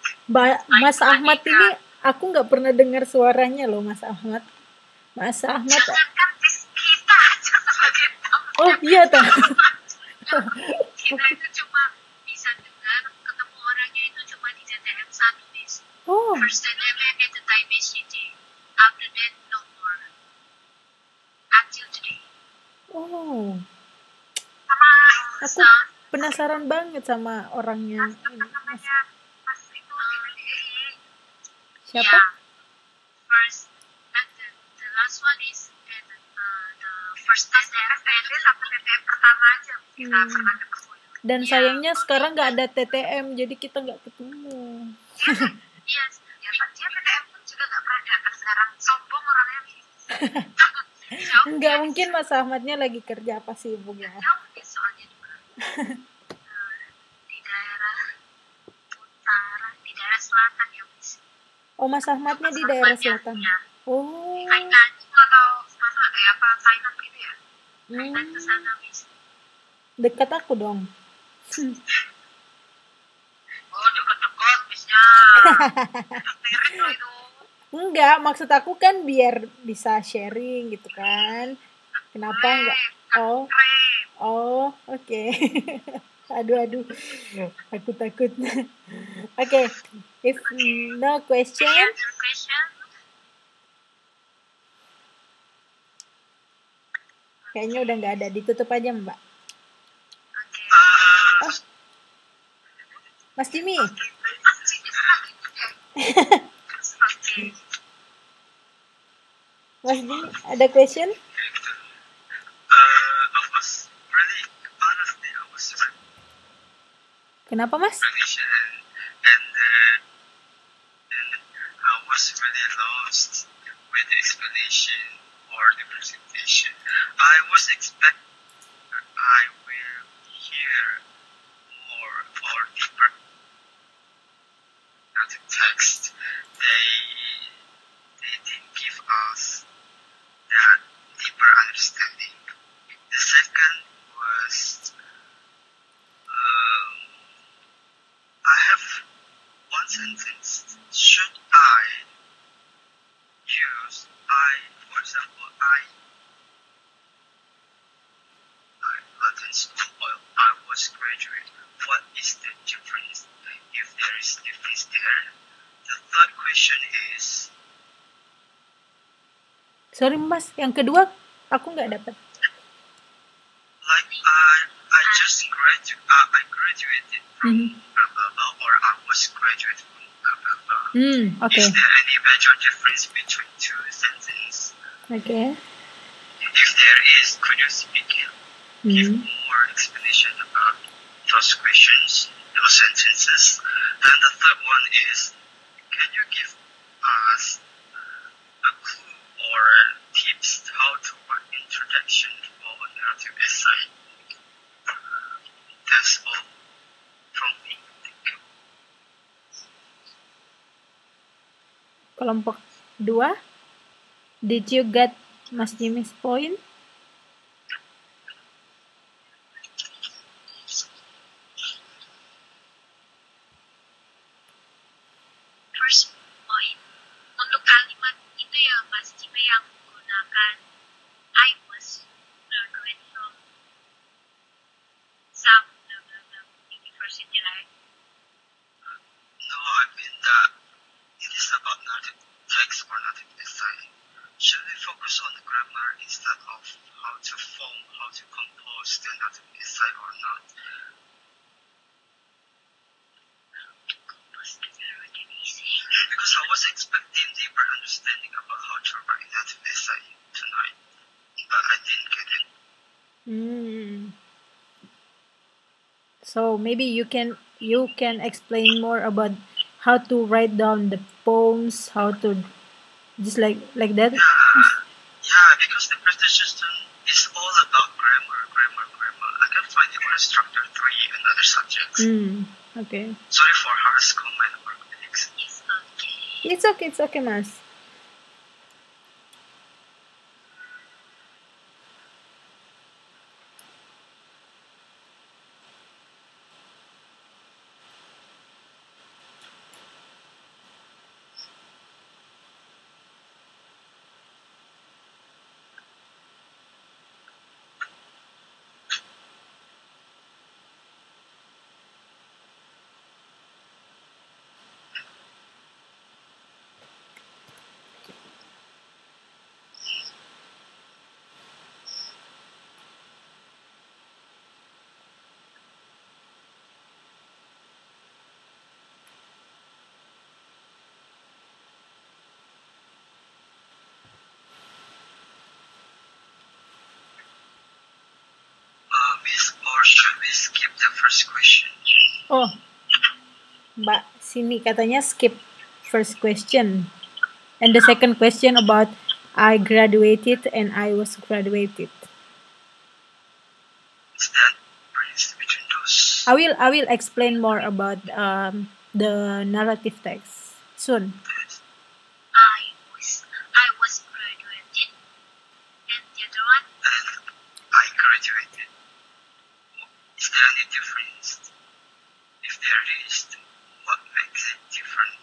Mas Ahmad ini, aku nggak pernah dengar suaranya loh, Mas Ahmad. Mas Ahmad. Jangankan kita aja sebagai tamu. Oh iya toh. Kita itu cuma bisa dengar, ketemu orangnya itu cuma di JTM 1, Miss. Oh. First JTM at the Taipei City. After that, no more. Until today. Oh. Sama Aku penasaran banget sama orangnya. namanya Mas itu Siapa? Yeah. First, and the last one is the first TTM sama TTM pertama aja kita pernah ketemu. Dan sayangnya sekarang nggak ada TTM, jadi kita nggak ketemu. Iya, dia TTM pun juga nggak pernah datang sekarang. Sombong orangnya. Enggak, mungkin Mas Ahmadnya lagi kerja apa sibuk ya. Jauh nih soalnya juga. Di daerah utara, di daerah selatan ya, Miss. Oh, Mas Ahmadnya di daerah selatan. Ya. Oh. Hainan atau mana apa Thailand gitu ya? Hainan ke sana, Miss. Dekat aku dong. Oh, dekat-dekat, Missnya. Mirip loh itu. Enggak, maksud aku kan biar bisa sharing gitu kan. Kenapa enggak? Oh, oke. Aduh. Aku takut. Oke. If no question, kayaknya udah nggak ada. Ditutup aja, Mbak. Oh. Mas Jimmy. Mas Jimmy, ada question? Kenapa, Mas? And I was really lost with the explanation or the presentation. I was expecting I will hear more or deeper the text. They didn't give us that deeper understanding. The second was I have one sentence. Should I use for example, Latin school or I was graduate? What is the difference? If there is difference there. The third question is. Sorry, Mas. Yang kedua, aku nggak dapat. Like I just graduated from blah blah blah, or I was graduate from blah blah blah. Okay. Is there any major difference between two sentences? Okay. If there is, could you speak it? give Hmm. more explanation about those questions, those sentences. And the third one is, can you give us a clue or tips how to write introduction for a narrative essay? That's all from me. Thank you. Kelompok 2. Did you get Mas Jimmy's point? First point, untuk kalimat itu ya Mas Jimmy yang menggunakan I was graduate from some blah blah blah university, right? No, I mean that it is about narrative text or narrative essay. Should we focus on the grammar instead of how to form, how to compose the narrative essay or not? Because I was expecting deeper understanding about how to write narrative essay tonight, but I didn't get it. So maybe you can explain more about how to write down the poems, how to just like that. Yeah, because the presentation is all about grammar. I can find it on Structure 3 and other subjects. Okay. Sorry for harsh comment or critics. It's okay, Mas. Miss, or should we skip the first question? Oh, Mbak sini katanya skip first question. And the second question about I graduated and I was graduated. Is that difference between those? I will explain more about the narrative text soon. I was graduated, and the other one? And I graduated. Is there any difference? If there is, what makes it different?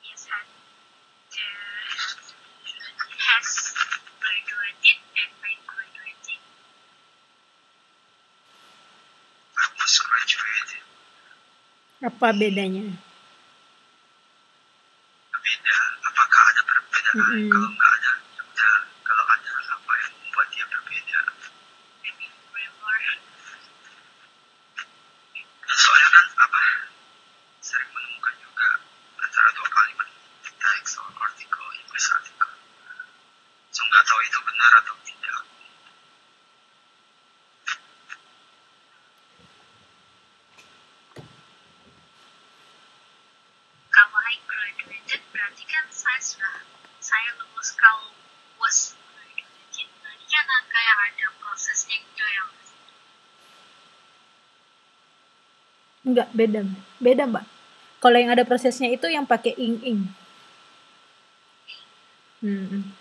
Yes, has graduated and I graduated. I was graduated. Apa bedanya? Beda. Apakah ada perbedaan? Kalau nggak ada, ya udah. Kalau ada, apa yang membuat dia berbeda? Maybe grammar. Soalnya kan sering menemukan juga antara dua kalimat teks atau artikel, English artikel. So nggak tahu itu benar atau tidak. Kalau I graduated berarti kan saya lulus. Kalau was graduated berarti kan kayak ada prosesnya gitu ya. Enggak, beda Mbak. Kalau yang ada prosesnya itu yang pakai ing.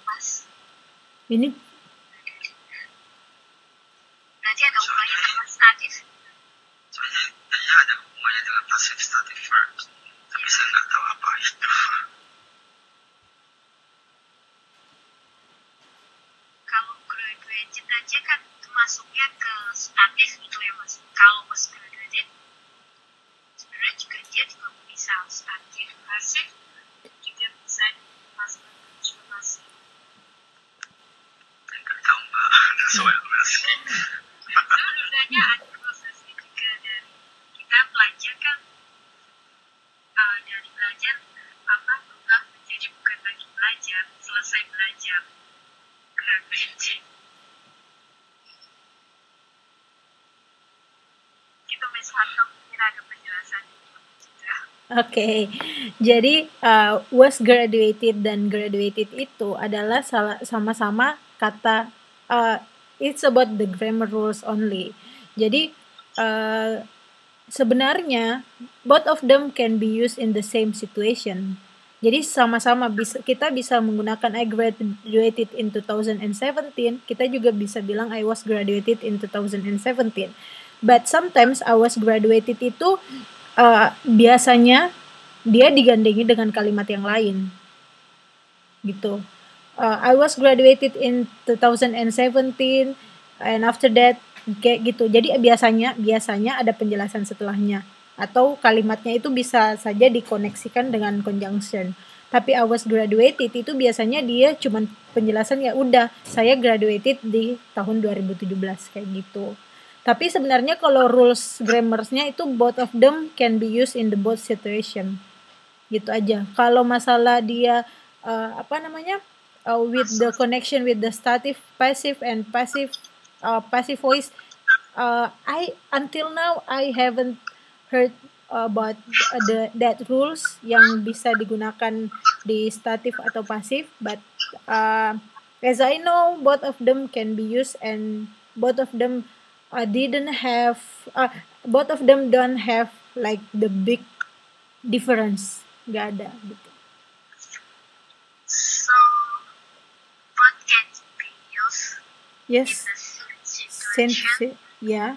Pas. Ini Berarti ada hubungannya sama statif. Soalnya kayaknya ada hubungannya dengan passive stative verbs. Tapi saya nggak tahu apa itu. Kalau graduated aja kan masuknya ke statif gitu ya Mas. Kalau was graduated sebenarnya juga dia juga bisa statif, pasif, juga bisa masuk ke konjugasi. Nggak tahu Mbak, that's why I'm asking. Sebenarnya ada prosesnya juga dari kita belajar kan Oke, jadi was graduated dan graduated itu adalah sama-sama kata, it's about the grammar rules only. Jadi sebenarnya both of them can be used in the same situation. Jadi sama-sama kita bisa menggunakan I graduated in 2017, kita juga bisa bilang I was graduated in 2017. But sometimes I was graduated itu biasanya dia digandengi dengan kalimat yang lain. Gitu. I was graduated in 2017 and after that kayak gitu. Jadi biasanya ada penjelasan setelahnya atau kalimatnya itu bisa saja dikoneksikan dengan conjunction. Tapi I was graduated itu biasanya dia cuman penjelasan ya udah saya graduated di tahun 2017 kayak gitu. Tapi sebenarnya kalau rules grammarsnya itu both of them can be used in the both situation. Gitu aja. Kalau masalah dia with the connection with the stative, passive and passive voice, I until now I haven't heard about that rules yang bisa digunakan di stative atau pasif, but as I know both of them can be used and both of them both of them don't have like the big difference, nggak ada gitu. So, what can be used Yes, in the same situation? yeah.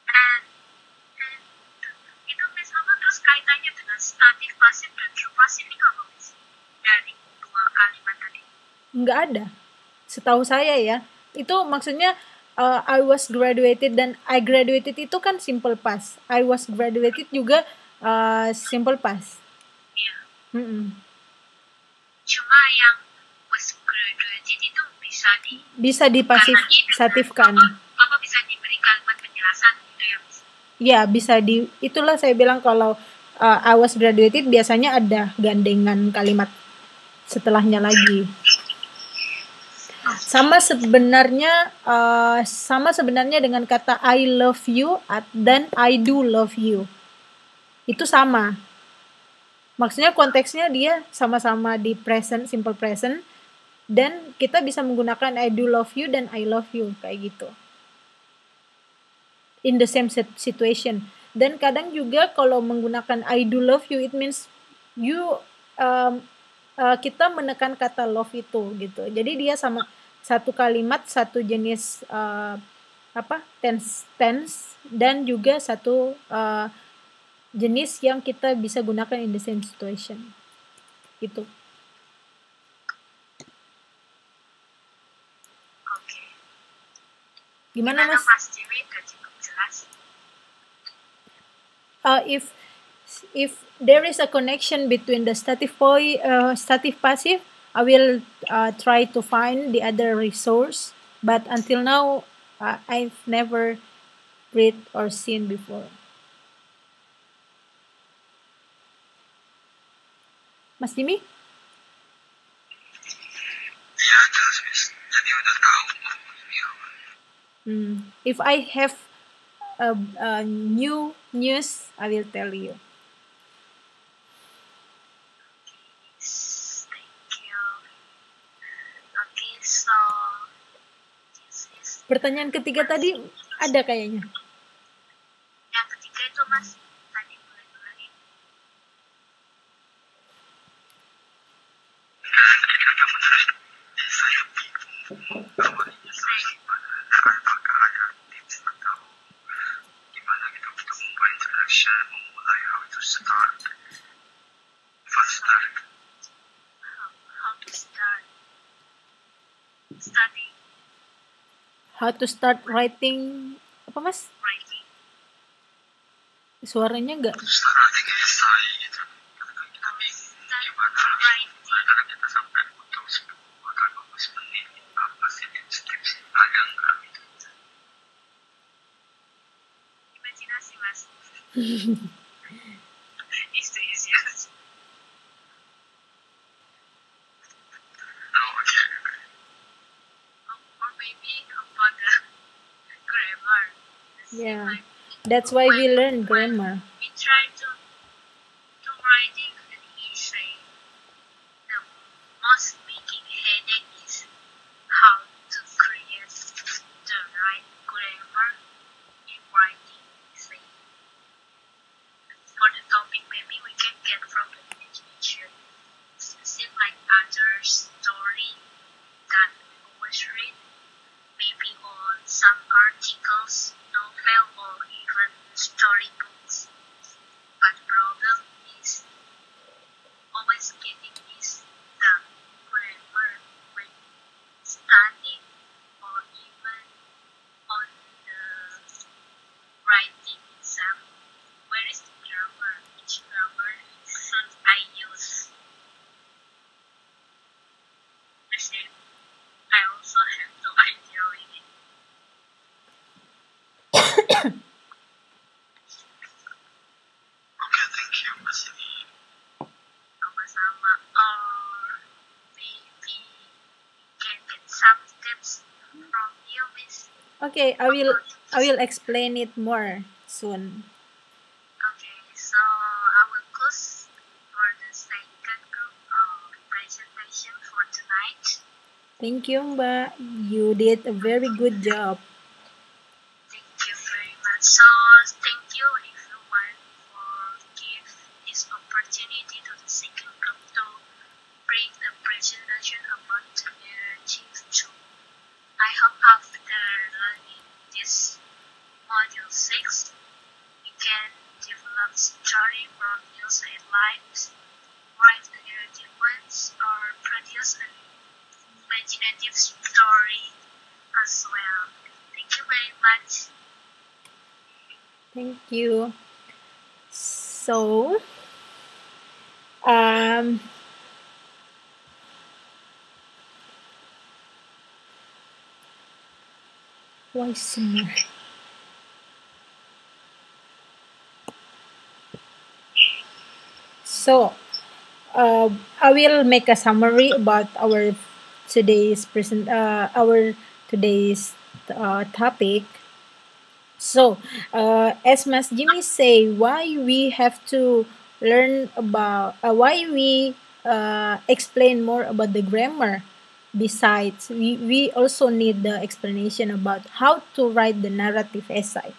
And itu Miss apa terus kaitannya dengan statif pasif dan true pasif itu apa Miss? Dari dua kalimat tadi. Nggak ada. Setahu saya ya. Itu maksudnya I was graduated dan I graduated itu kan simple past. I was graduated juga simple past. Iya. Cuma yang was graduated itu bisa dipasifkan. Apa bisa diberi kalimat penjelasan gitu ya Miss? Ya, bisa itulah saya bilang kalau I was graduated biasanya ada gandengan kalimat setelahnya lagi. Sama sebenarnya dengan kata I love you dan I do love you. Itu sama. Maksudnya konteksnya dia sama-sama di present, simple present, dan kita bisa menggunakan I do love you dan I love you kayak gitu. In the same situation. Dan kadang juga kalau menggunakan I do love you, it means you kita menekan kata love itu gitu. Jadi dia sama satu kalimat, satu jenis tense dan juga satu jenis yang kita bisa gunakan in the same situation. Gitu. Oke. Gimana Mas? Mas Dewi udah cukup jelas. If there is a connection between the stative passive, I will try to find the other resource, but until now I've never read or seen before. Mas Jimmy? Ya, jelas Miss. Jadi udah tahu If I have a new news, I will tell you. Thank you. Okay, so this is... Pertanyaan ketiga tadi ada kayaknya. Yang ketiga itu Mas, tadi boleh ulangin. How to start writing apa Mas? Writing. Suaranya enggak? Writing essay gitu. Gimana kita sampai butuh 10 atau 15 menit apa sih tips ada nggak gitu? Imajinasi Mas. It's the easiest. Or maybe about the grammar. Yeah, that's why we learn grammar. We try to Okay, I will explain it more soon. Okay, so I will close for the second group of presentation for tonight. Thank you, Mbak. You did a very good job. Thank you very much. So thank you everyone for give this opportunity to the second group to bring the presentation about the narrative too. I hope after learning this module 6, we can develop story from news headlines, write a narrative ones, or produce an imaginative story as well. Thank you very much. Thank you. So, um, why summer? So, I will make a summary about our today's topic. So, as Mas Jimmy say, why we have to learn about why we explain more about the grammar. Besides, we also need the explanation about how to write the narrative essay.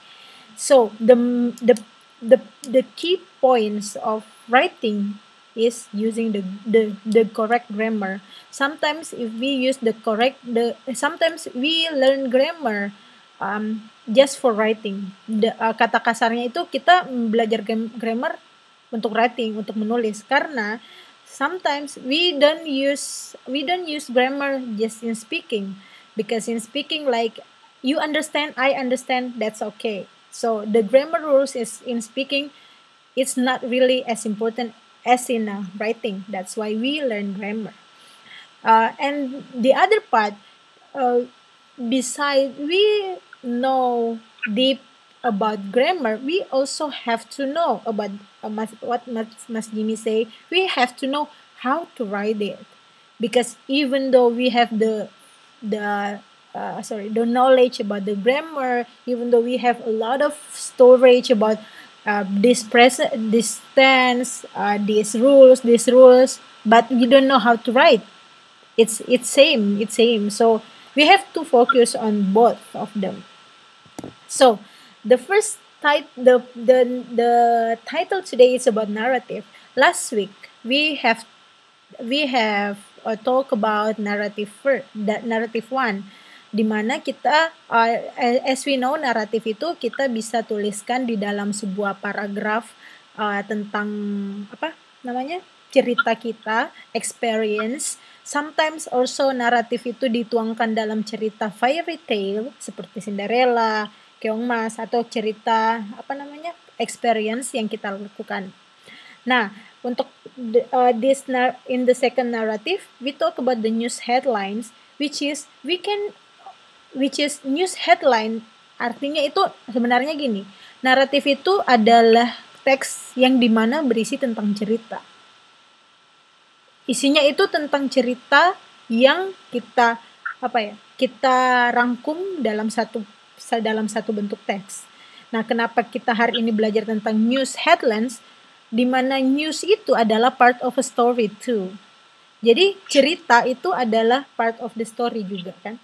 So the key points of writing is using the correct grammar. Sometimes if we use the correct the sometimes we learn grammar just for writing. Kata kasarnya itu kita belajar grammar untuk writing, untuk menulis karena sometimes we don't use grammar just in speaking, because in speaking, like, you understand, I understand, that's okay. So the grammar rules is in speaking, it's not really as important as in writing. That's why we learn grammar. And the other part, uh, beside we know deep about grammar, we also have to know about what Mas Jimmy say. We have to know how to write it, because even though we have the knowledge about the grammar, even though we have a lot of storage about this tense, these rules, but we don't know how to write. It's same. So we have to focus on both of them. So the first the title today is about narrative. Last week we have talk about narrative one, di mana kita as we know, naratif itu kita bisa tuliskan di dalam sebuah paragraf tentang apa namanya, cerita kita, experience. Sometimes also naratif itu dituangkan dalam cerita fairy tale seperti Cinderella, Keongmas, atau cerita apa namanya, experience yang kita lakukan. Nah, untuk in the second narrative, we talk about the news headlines, which is news headline. Artinya itu sebenarnya gini, naratif itu adalah teks yang dimana berisi tentang cerita. Isinya itu tentang cerita yang kita rangkum dalam satu bentuk teks. Nah, kenapa kita hari ini belajar tentang news headlines, di mana news itu adalah part of a story too. Jadi cerita itu adalah part of the story juga kan?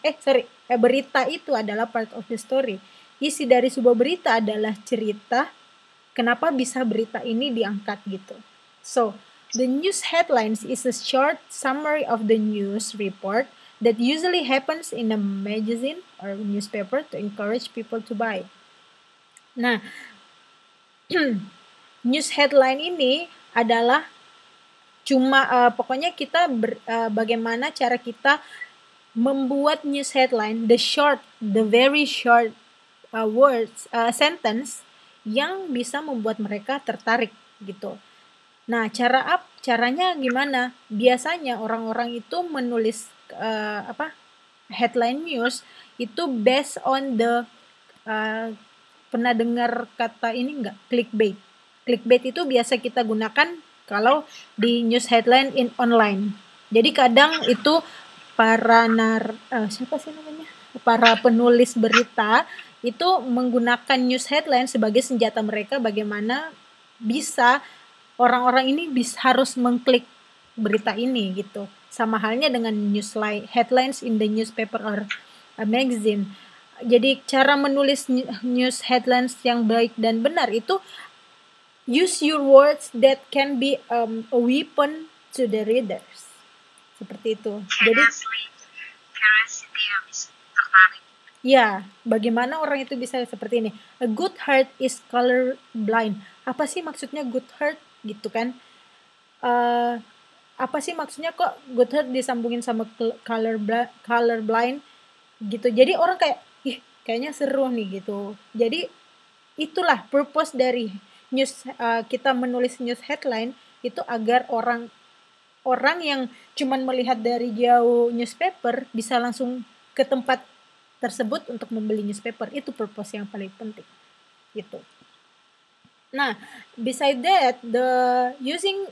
Berita itu adalah part of the story. Isi dari sebuah berita adalah cerita. Kenapa bisa berita ini diangkat gitu? So, the news headlines is a short summary of the news report that usually happens in a magazine or newspaper to encourage people to buy. Nah, news headline ini adalah pokoknya kita bagaimana cara kita membuat news headline, the very short words, sentence yang bisa membuat mereka tertarik gitu. Nah, caranya gimana? Biasanya orang-orang itu menulis headline news itu based on the pernah dengar kata ini enggak? Clickbait. Clickbait itu biasa kita gunakan kalau di news headline in online. Jadi kadang itu para siapa sih namanya? para penulis berita itu menggunakan news headline sebagai senjata mereka, bagaimana bisa orang-orang ini harus mengklik berita ini gitu. Sama halnya dengan news headlines in the newspaper or a magazine. Jadi cara menulis news headlines yang baik dan benar itu use your words that can be a weapon to the readers. Seperti itu. Jadi curiosity habis tertarik. ya, bagaimana orang itu bisa seperti ini? A good heart is color blind. Apa sih maksudnya good heart gitu kan? Apa sih maksudnya kok good heart disambungin sama color blind gitu? Jadi orang kayak, ih kayaknya seru nih gitu. Jadi itulah purpose dari news, kita menulis news headline itu agar orang yang cuman melihat dari jauh newspaper bisa langsung ke tempat tersebut untuk membeli newspaper. Itu purpose yang paling penting gitu. Nah, beside that, the using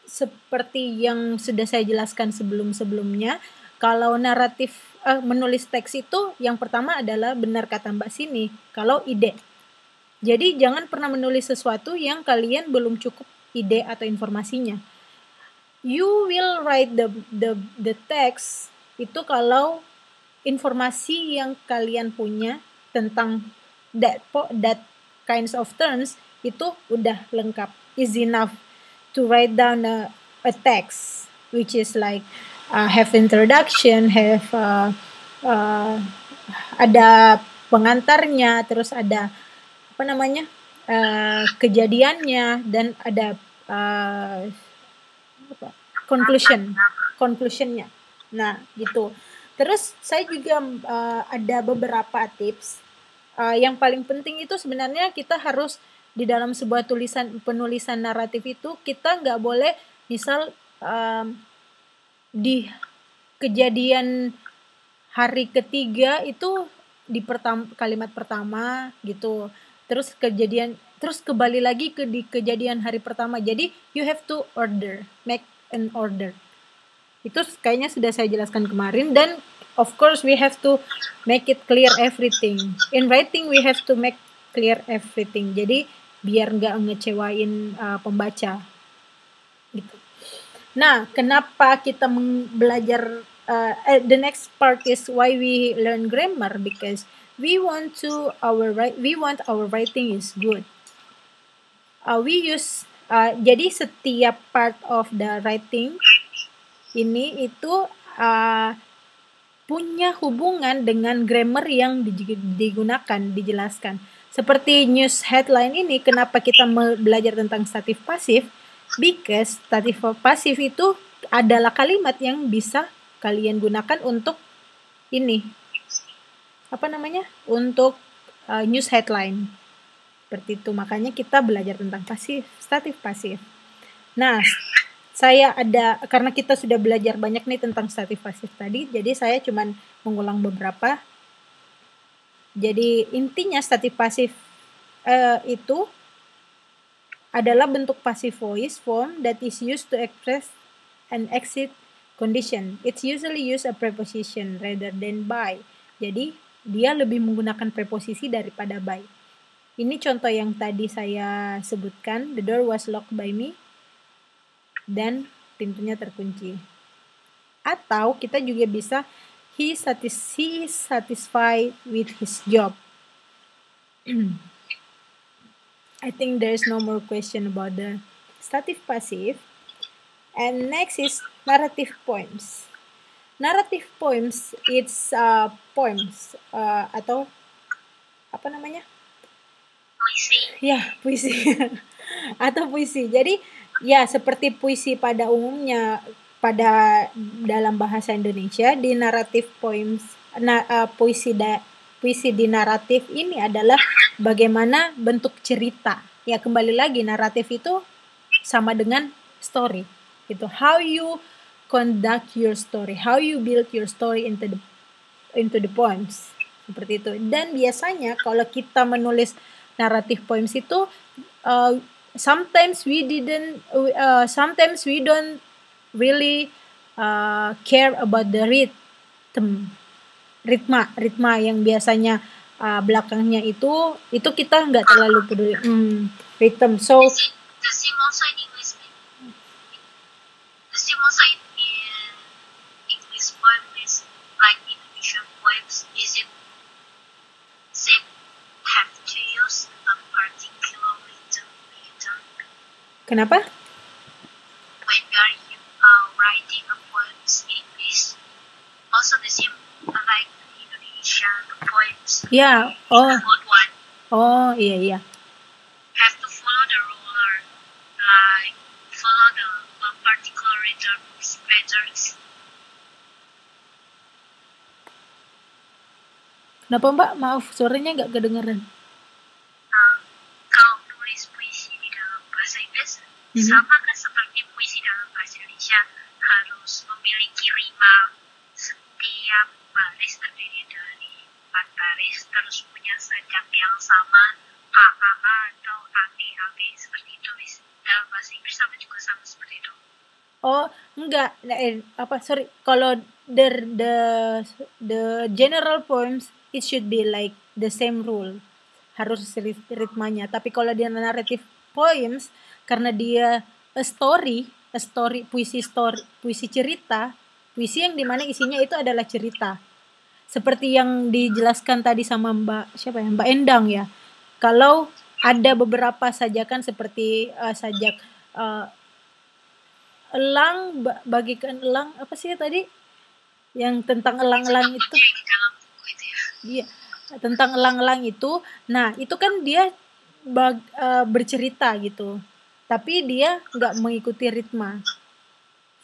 seperti yang sudah saya jelaskan sebelumnya, kalau naratif menulis teks itu yang pertama adalah benar kata Mbak Sini, kalau ide. Jadi jangan pernah menulis sesuatu yang kalian belum cukup ide atau informasinya. You will write the text itu kalau informasi yang kalian punya tentang that kinds of terms itu udah lengkap, is enough to write down a text which is like have introduction, have ada pengantarnya, terus ada apa namanya kejadiannya, dan ada conclusionnya. Nah gitu. Terus saya juga ada beberapa tips. Yang paling penting itu sebenarnya kita harus di dalam sebuah penulisan naratif itu kita nggak boleh misal di kejadian hari ketiga itu di kalimat pertama gitu, terus kembali lagi di kejadian hari pertama. Jadi you have to make an order. Itu kayaknya sudah saya jelaskan kemarin. Dan of course we have to make it clear everything. In writing we have to make clear everything. Jadi biar nggak ngecewain pembaca gitu. Nah, kenapa kita belajar the next part is why we learn grammar, because we want our writing is good. We use jadi setiap part of the writing ini itu punya hubungan dengan grammar yang digunakan, dijelaskan. Seperti news headline ini, kenapa kita belajar tentang statif pasif? Because statif pasif itu adalah kalimat yang bisa kalian gunakan untuk ini. Apa namanya? Untuk news headline. Seperti itu. Makanya kita belajar tentang statif pasif. Nah, karena kita sudah belajar banyak nih tentang statif pasif tadi, jadi saya cuman mengulang beberapa. Jadi intinya statif pasif itu adalah bentuk passive voice form that is used to express an exit condition. It's usually use a preposition rather than by. Jadi dia lebih menggunakan preposisi daripada by. Ini contoh yang tadi saya sebutkan, the door was locked by me, dan pintunya terkunci. Atau kita juga bisa he is satisfied with his job. I think there's no more question about the stative passive. And next is narrative poems. Narrative poems, it's poems atau apa namanya? Puisi. Ya, puisi. Atau puisi. Jadi ya seperti puisi pada umumnya dalam bahasa Indonesia, di narrative poems, puisi di naratif ini adalah bagaimana bentuk cerita. Ya kembali lagi, naratif itu sama dengan story. Gitu. How you conduct your story, how you build your story into the poems. Seperti itu. Dan biasanya kalau kita menulis naratif poems itu sometimes we don't really care about the rhythm. ritma yang biasanya belakangnya itu kita nggak terlalu peduli. Rhythm. So The same also in English. The same also in English poem is like Indonesian poems. Is it same have to use a particular rhythm? kenapa? When you are writing a poems in English, also the same like Indonesian poems. Yeah. About one. Oh, iya. Have to follow the ruler, like follow the particular rhythm patterns. Kenapa Mbak? Maaf, suaranya nggak kedengeran. Kalau tulis puisi di dalam bahasa Inggris, sama kan seperti puisi dalam bahasa Indonesia, harus memiliki rima. Setiap baris terdiri dari 4 baris, terus punya sajak yang sama, A atau AB seperti itu. Dalam bahasa Inggris sama seperti itu. Oh, enggak. Sorry. Kalau the general poems, it should be like the same rule. Harus ritmanya. Tapi kalau dia narrative poems, karena dia a story, puisi cerita, puisi yang dimana isinya itu adalah cerita. Seperti yang dijelaskan tadi sama Mbak Endang ya. Kalau ada beberapa sajakan seperti sajak elang, bagikan elang, apa sih tadi? Yang tentang elang-elang itu. Iya, tentang elang-elang itu. Nah, itu kan dia bercerita gitu. Tapi dia nggak mengikuti ritma.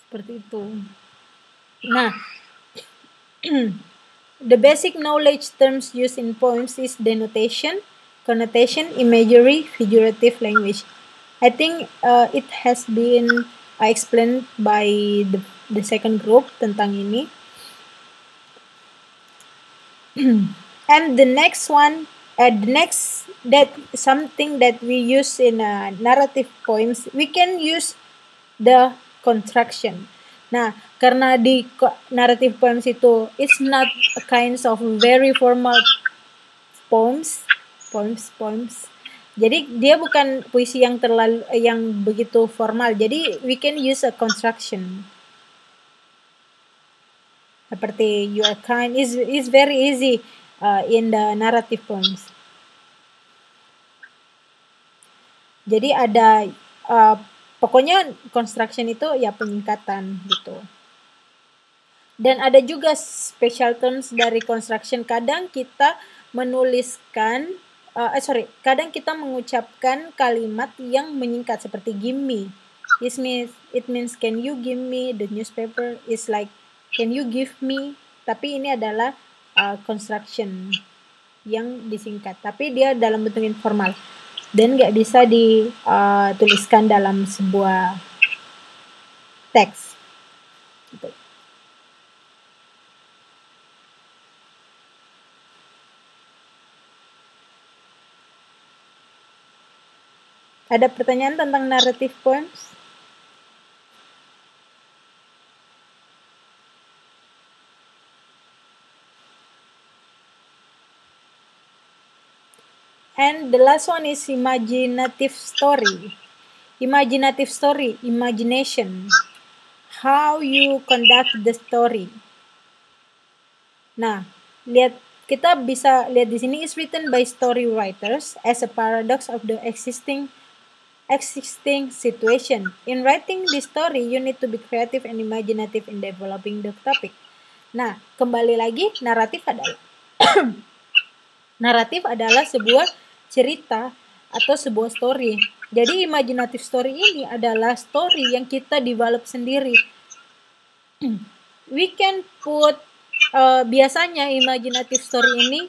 Seperti itu. Nah, the basic knowledge terms used in poems is denotation, connotation, imagery, figurative language. I think it has been explained by the second group tentang ini. And the next one, something that we use in narrative poems, we can use the construction. Nah, karena di narrative poems itu it's not a kinds of very formal poems. Jadi dia bukan puisi yang begitu formal. Jadi we can use a construction. Seperti you are kind is very easy in the narrative poems. Jadi ada pokoknya construction itu ya penyingkatan gitu. Dan ada juga special terms dari construction. Kadang kita menuliskan kadang kita mengucapkan kalimat yang menyingkat seperti give me. It means can you give me the newspaper, is like can you give me, tapi ini adalah construction yang disingkat, tapi dia dalam bentuk informal dan nggak bisa dituliskan dalam sebuah teks gitu. Ada pertanyaan tentang narrative poems? And the last one is imaginative story. Imagination. How you conduct the story. Nah, kita bisa lihat di sini is written by story writers as a paradox of the existing situation. In writing this story, you need to be creative and imaginative in developing the topic. Nah, kembali lagi naratif adalah sebuah cerita atau sebuah story. Jadi imaginative story ini adalah story yang kita develop sendiri. We can put biasanya imaginative story ini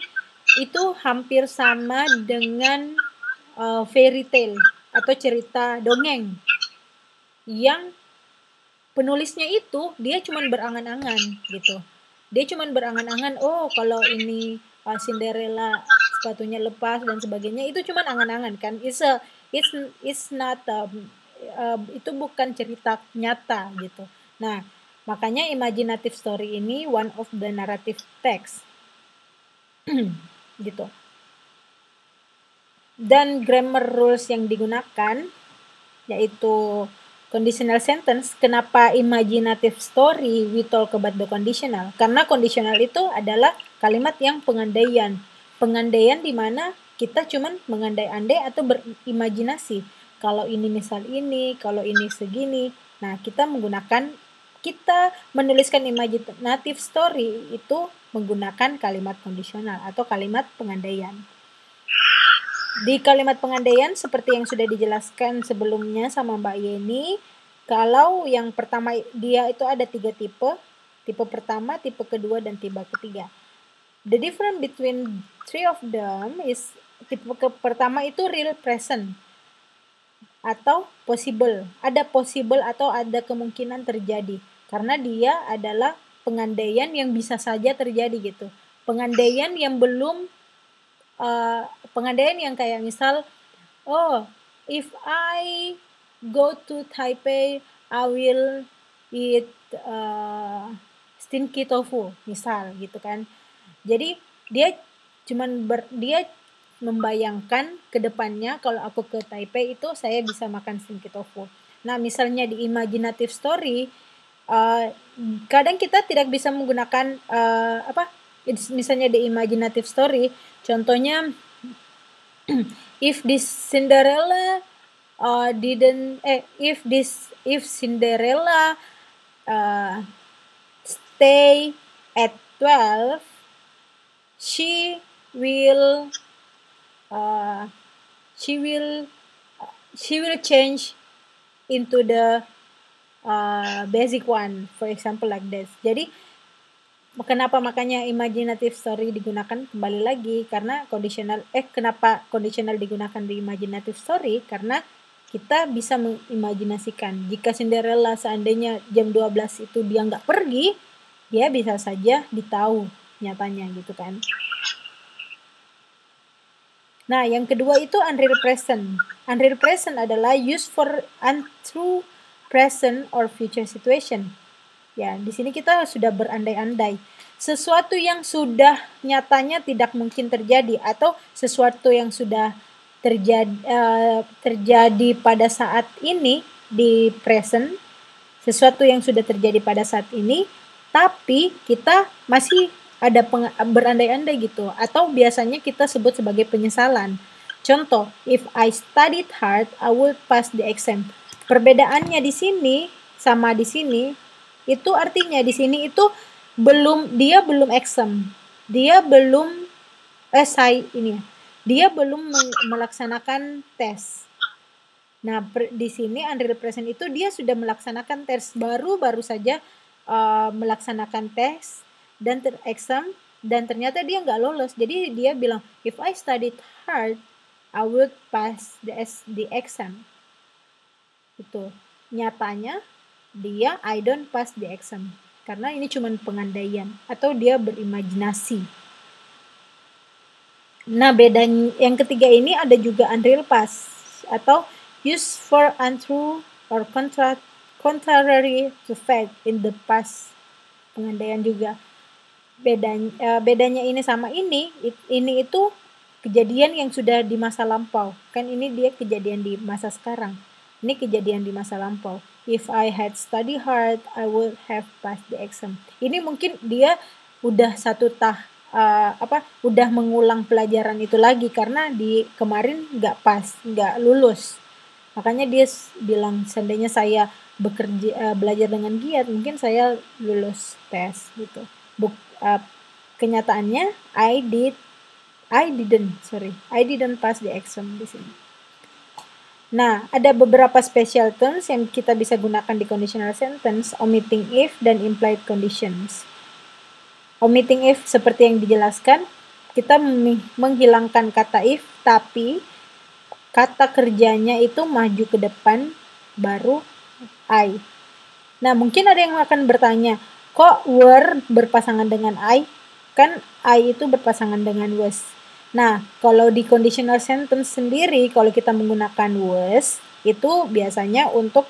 itu hampir sama dengan fairy tale atau cerita dongeng yang penulisnya itu dia cuma berangan-angan gitu. Dia cuma berangan-angan, oh kalau ini Cinderella sepatunya lepas dan sebagainya, itu cuma angan-angan kan. It's not itu bukan cerita nyata gitu. Nah, makanya imaginative story ini one of the narrative text. gitu. Dan grammar rules yang digunakan yaitu conditional sentence. Kenapa imaginative story we talk about the conditional? Karena conditional itu adalah kalimat yang pengandaian. Pengandaian di mana kita cuman mengandai-andai atau berimajinasi. Kalau ini misal ini, kalau ini segini. Nah, kita menuliskan imaginative story itu menggunakan kalimat kondisional atau kalimat pengandaian. Di kalimat pengandaian seperti yang sudah dijelaskan sebelumnya sama Mbak Yeni, kalau yang pertama dia itu ada 3 tipe. Tipe pertama, tipe kedua, dan tipe ketiga. The difference between three of them is tipe pertama itu real present atau possible. Ada possible atau ada kemungkinan terjadi. Karena dia adalah pengandaian yang bisa saja terjadi gitu. Pengandaian yang belum pengandaian yang kayak misal, oh, if I go to Taipei, I will eat stinky tofu, misal gitu kan. Jadi dia dia membayangkan ke depannya kalau aku ke Taipei itu saya bisa makan stinky tofu. Nah, misalnya di imaginative story, kadang kita tidak bisa menggunakan misalnya di imaginative story, contohnya if Cinderella stay at 12, she will change into the basic one, for example like this. Jadi kenapa makanya imaginative story digunakan kembali lagi karena kenapa conditional digunakan di imaginative story karena kita bisa mengimajinasikan jika Cinderella seandainya jam 12 itu dia nggak pergi, dia bisa saja ditahu nyatanya gitu kan. Nah, yang kedua itu unreal present. Unreal present adalah used for untrue present or future situation. Ya, di sini kita sudah berandai-andai. Sesuatu yang sudah nyatanya tidak mungkin terjadi atau sesuatu yang sudah terjadi pada saat ini di present, sesuatu yang sudah terjadi pada saat ini, tapi kita masih ada berandai-andai gitu, atau biasanya kita sebut sebagai penyesalan. Contoh, if I studied hard, I will pass the exam. Perbedaannya di sini sama di sini itu artinya di sini itu dia belum exam, dia belum dia belum melaksanakan tes. Nah, di sini unreal present itu dia sudah melaksanakan tes, baru saja melaksanakan tes dan exam dan ternyata dia nggak lolos. Jadi dia bilang if I studied hard, I would pass the exam. Itu nyatanya dia I don't pass the exam karena ini cuma pengandaian atau dia berimajinasi. Nah, bedanya yang ketiga ini ada juga unreal past atau used for untrue or contrary to fact in the past. Pengandaian juga. Bedanya ini sama ini itu kejadian yang sudah di masa lampau. Kan ini dia kejadian di masa sekarang. Ini kejadian di masa lampau. If I had studied hard, I would have passed the exam. Ini mungkin dia udah udah mengulang pelajaran itu lagi karena di kemarin nggak lulus. Makanya dia bilang seandainya saya belajar dengan giat, mungkin saya lulus tes gitu. Kenyataannya I didn't pass the exam di sini. Nah, ada beberapa special terms yang kita bisa gunakan di conditional sentence, omitting if dan implied conditions. Omitting if seperti yang dijelaskan, kita menghilangkan kata if, tapi kata kerjanya itu maju ke depan, baru I. Nah, mungkin ada yang akan bertanya, kok were berpasangan dengan I? Kan I itu berpasangan dengan was. Nah, kalau di conditional sentence sendiri, kalau kita menggunakan was, itu biasanya untuk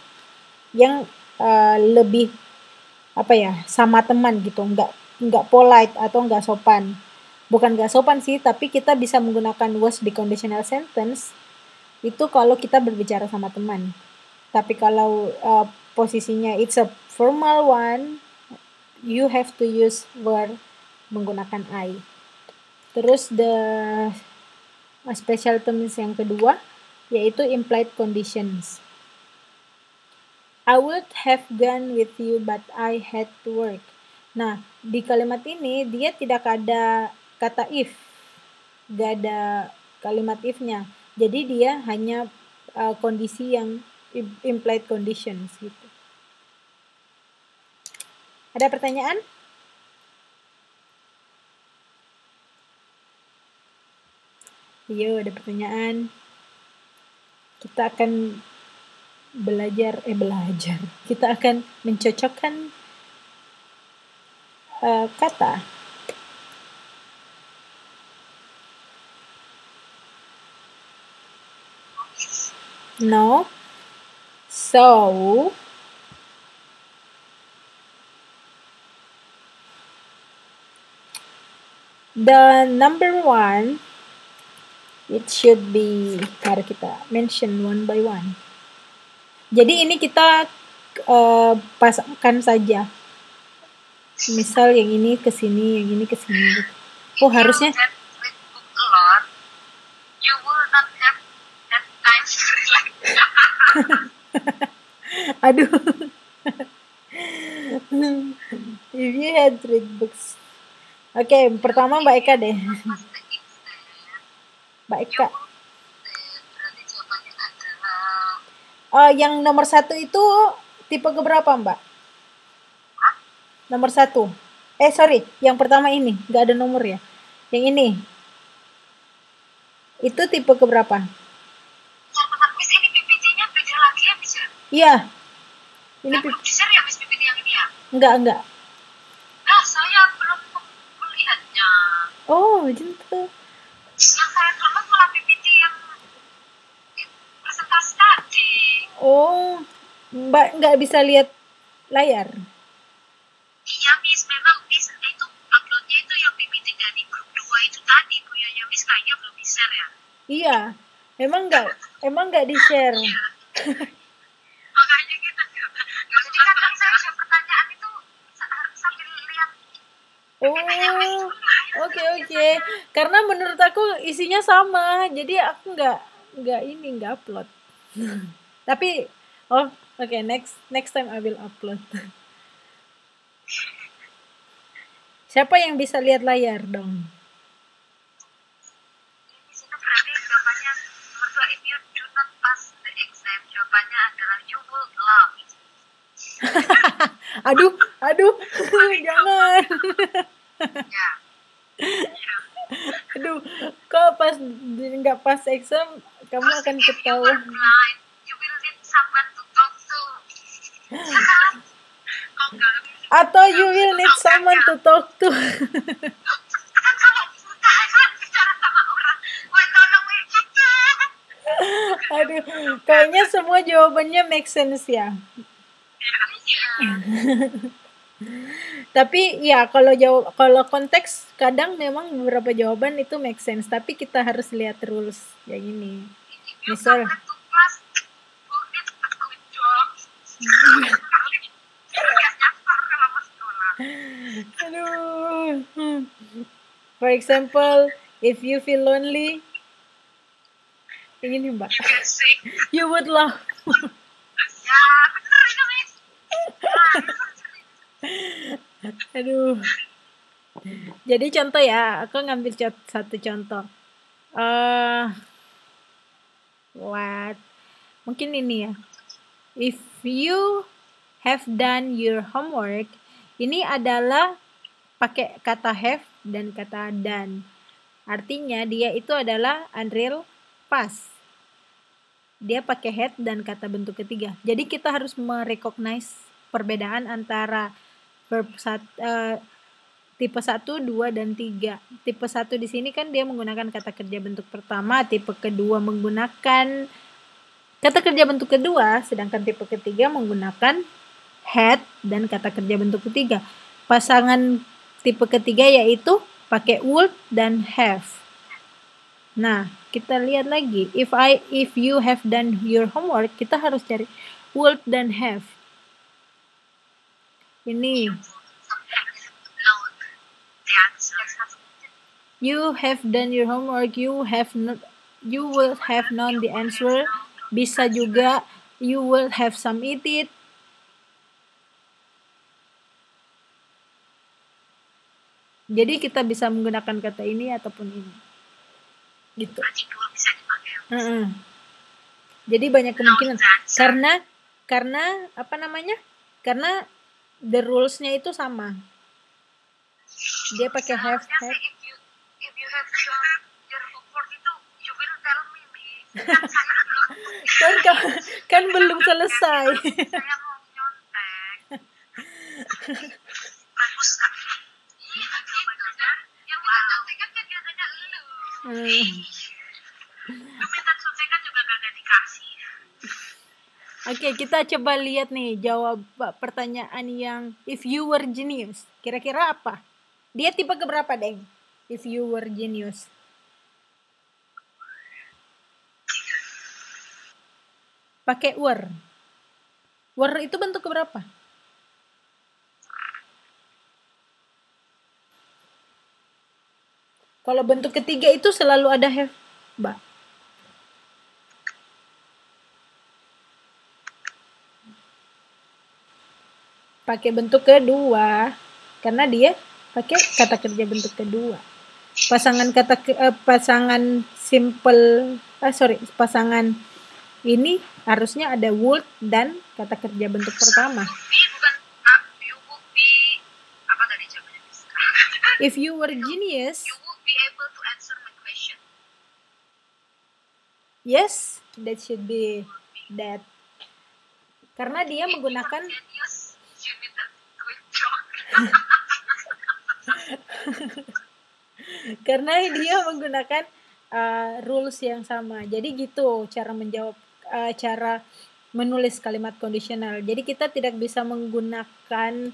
yang lebih sama teman gitu, nggak polite atau nggak sopan. bukan gak sopan sih, tapi kita bisa menggunakan was di conditional sentence itu kalau kita berbicara sama teman. Tapi kalau posisinya it's a formal one, you have to use were menggunakan I. Terus special terms yang kedua yaitu implied conditions. I would have gone with you but I had to work. Nah, di kalimat ini dia tidak ada kata if, gak ada kalimat if-nya. Jadi dia hanya kondisi yang implied conditions gitu. Ada pertanyaan? Iya, ada pertanyaan. Kita akan belajar. Kita akan mencocokkan kata. No. So, the number one, it should be, mari kita mention one by one. Jadi ini kita pasangkan saja. Misal yang ini ke sini, yang ini ke sini gitu. Oh, harusnya you will not have that time to relax. Aduh. If you had read books. Oke, pertama Mbak Eka deh. Mbak Eka. Berarti jawabannya adalah Yang nomor 1 itu tipe keberapa, Mbak? Nomor 1. Sorry, yang pertama ini, nggak ada nomor ya. Yang ini. Itu tipe keberapa? Miss, ini PPT-nya beda lagi ya, Miss? Iya. Ini belum di-share ya, Miss, PPT yang ini ya? Enggak. Nah, saya belum melihatnya. Oh, gitu. Yang saya download malah PPT yang presentasi tadi. Oh, Mbak nggak bisa lihat layar? Iya, Miss, memang Miss itu uploadnya itu yang PPT dari grup 2 itu tadi, Bu ya, Miss, kayaknya belum di-share ya? Iya, emang nggak di-share. Iya. Makanya gitu. Jadi kadang saya ada pertanyaan itu sambil lihat. Oh, oke. Karena menurut aku isinya sama, jadi aku nggak upload. Tapi, oke, next time I will upload. Siapa yang bisa lihat layar dong? Itu berarti jawabannya nomor 2, if you do not pass the exam, jawabannya adalah you will love. Aduh, jangan. Ya. Aduh, kok pas nggak pas exam kamu akan ketawa. You will need someone to talk to. Atau you will need someone to talk to. Kan kalau buta kan bicara sama orang, woi tolong gitu. Aduh, kayaknya semua jawabannya make sense ya. Tapi ya kalau konteks kadang memang beberapa jawaban itu make sense, tapi kita harus lihat rules yang ini. Misal aduh. For example, if you feel lonely, ini Mbak, you would laugh. Ya, bener itu, Miss. Aduh. Jadi contoh ya, aku ngambil satu contoh. Mungkin ini ya. If you have done your homework, ini adalah pakai kata have dan kata done. Artinya dia itu adalah unreal past. Dia pakai had dan kata bentuk ketiga. Jadi kita harus merecognize perbedaan antara verb tipe 1, 2, dan 3. Tipe 1 di sini kan dia menggunakan kata kerja bentuk pertama, tipe kedua menggunakan kata kerja bentuk kedua, sedangkan tipe ketiga menggunakan had dan kata kerja bentuk ketiga. Pasangan tipe ketiga yaitu pakai would dan have. Nah, kita lihat lagi. If you have done your homework, kita harus cari would dan have. Ini. You have done your homework. You will have known the answer. Bisa juga you will have some eat it. Jadi kita bisa menggunakan kata ini ataupun ini. Gitu. Jadi banyak kemungkinan. Karena apa namanya? Karena the rules-nya itu sama. Dia pakai have. If you have done your homework itu, you will tell me. kan belum selesai. Saya mau nyontek. Bagus Kak. Yang minta contekan kan biasanya lu. Lu minta contekan juga gak dikasih. Oke, kita coba lihat nih jawab pertanyaan yang if you were genius. Kira-kira apa? Dia tipe keberapa, Deng? If you were genius. Pakai were. Were itu bentuk keberapa? Kalau bentuk ketiga itu selalu ada have, Mbak. Pakai bentuk kedua karena dia pakai kata kerja bentuk kedua. Pasangan ini harusnya ada would dan kata kerja bentuk pertama. You would be apa tadi jawabannya? If you were genius, you would be able to answer my question. Yes, that should be that. Karena dia menggunakan Genius, you need a quick joke. Karena dia menggunakan rules yang sama. Jadi gitu cara menjawab, cara menulis kalimat kondisional. Jadi kita tidak bisa menggunakan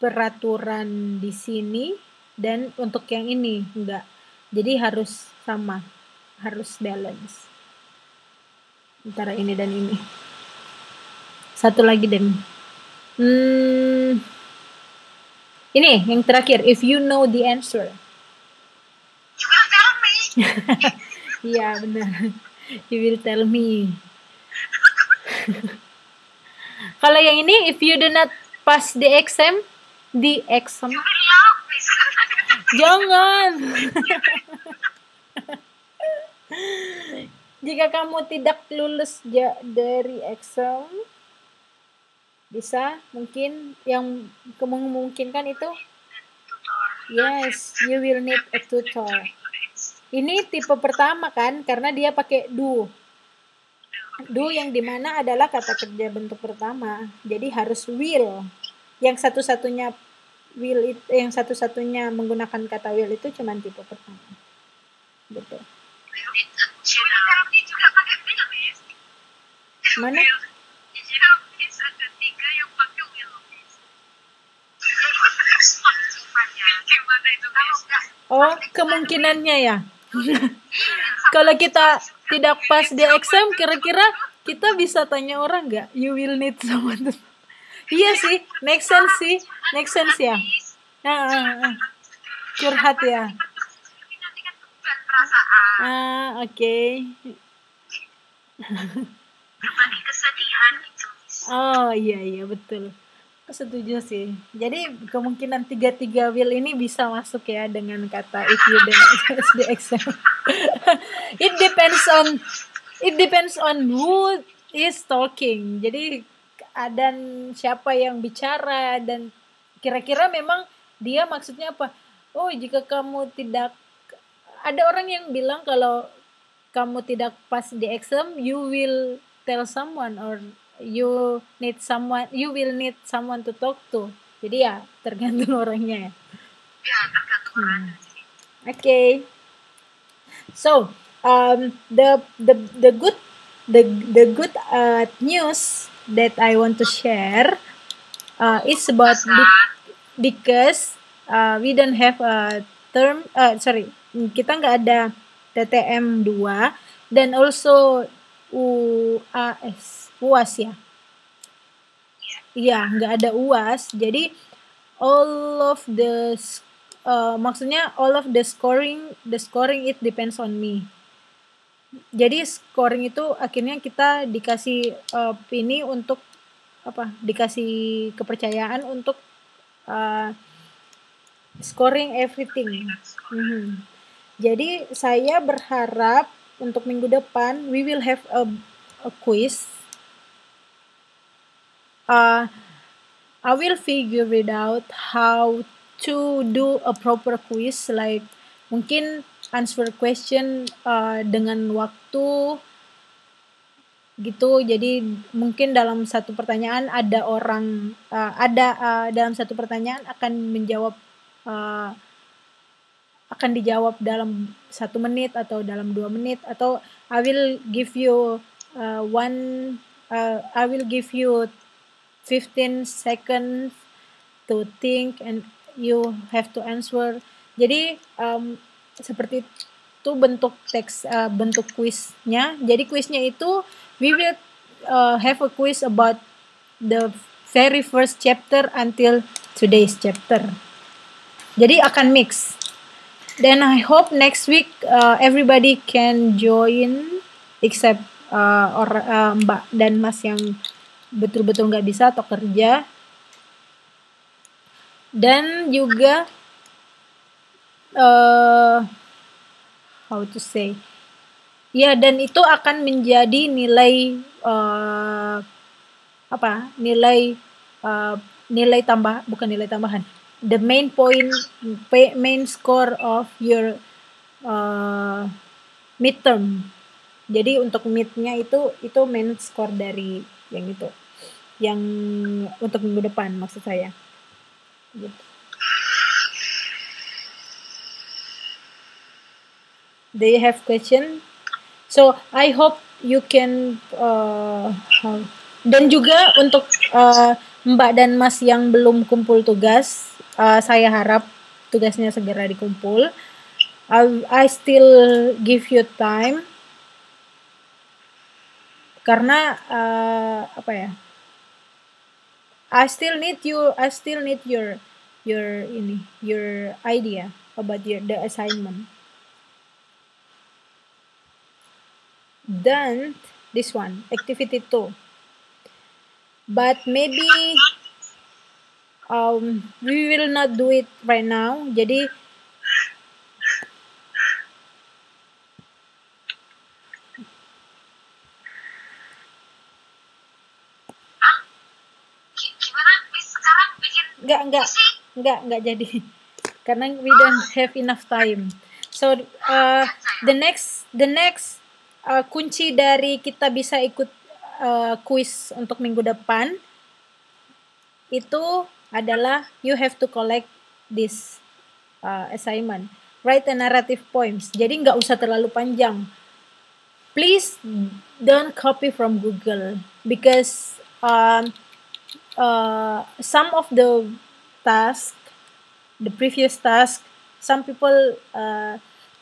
peraturan di sini dan untuk yang ini enggak. Jadi harus sama, harus balance antara ini dan ini. Satu lagi Den. Ini yang terakhir, if you know the answer. You will tell me. Iya benar. You will tell me. Kalau yang ini, if you do not pass the exam. You will love me. Jangan. Jika kamu tidak lulus dari exam, bisa mungkin yang memungkinkan itu yes, you will need a tutor. Ini tipe pertama kan karena dia pakai do yang dimana adalah kata kerja bentuk pertama, jadi harus will. Yang satu-satunya menggunakan kata will itu cuma tipe pertama. Betul. Mana? Oh, kemungkinannya ya. Kalau kita tidak pas di exam, kira-kira kita bisa tanya orang nggak? You will need someone to... Iya sih, make sense ya. Curhat ya. Oke. Berbagi kesedihan itu. Oh iya betul. Setuju sih. Jadi kemungkinan 3 will ini bisa masuk ya dengan kata if you don't pass the exam. It depends on who is talking. Jadi dan siapa yang bicara dan kira-kira memang dia maksudnya apa? Oh, jika kamu tidak, ada orang yang bilang kalau kamu tidak pas di exam, you will tell someone or you will need someone to talk to. Jadi ya tergantung orangnya ya. Ya, tergantung orangnya. Okay. So, the good news that I want to share is about because we don't have a term, kita nggak ada TTM 2 dan also UAS ya. Iya, nggak ada UAS. Jadi all of the maksudnya all of the scoring it depends on me. Jadi scoring itu akhirnya kita dikasih ini untuk dikasih kepercayaan untuk scoring everything. Jadi saya berharap untuk minggu depan we will have a quiz. I will figure it out how to do a proper quiz, like mungkin answer question dengan waktu gitu. Jadi mungkin dalam satu pertanyaan ada orang dalam satu pertanyaan akan dijawab dalam 1 menit atau dalam 2 menit, atau I will give you 15 seconds to think and you have to answer. Jadi seperti itu bentuk bentuk kuisnya. Jadi kuisnya itu we will have a quiz about the very first chapter until today's chapter. Jadi akan mix. Then I hope next week everybody can join except Mbak dan Mas yang betul-betul nggak bisa atau kerja. Dan juga how to say, ya, dan itu akan menjadi nilai nilai tambah, bukan nilai tambahan, the main score of your midterm. Jadi untuk midnya itu main score dari yang itu, yang untuk minggu depan maksud saya gitu. Do you have question? So I hope you can dan juga untuk Mbak dan Mas yang belum kumpul tugas, saya harap tugasnya segera dikumpul. I still give you time karena I still need your idea about the assignment. Then this one, activity 2. But maybe we will not do it right now. Jadi Enggak jadi karena we don't have enough time. So the next kunci dari kita bisa ikut quiz untuk minggu depan itu adalah you have to collect this assignment. Write a narrative poems. Jadi nggak usah terlalu panjang. Please don't copy from Google because some of the previous task, some people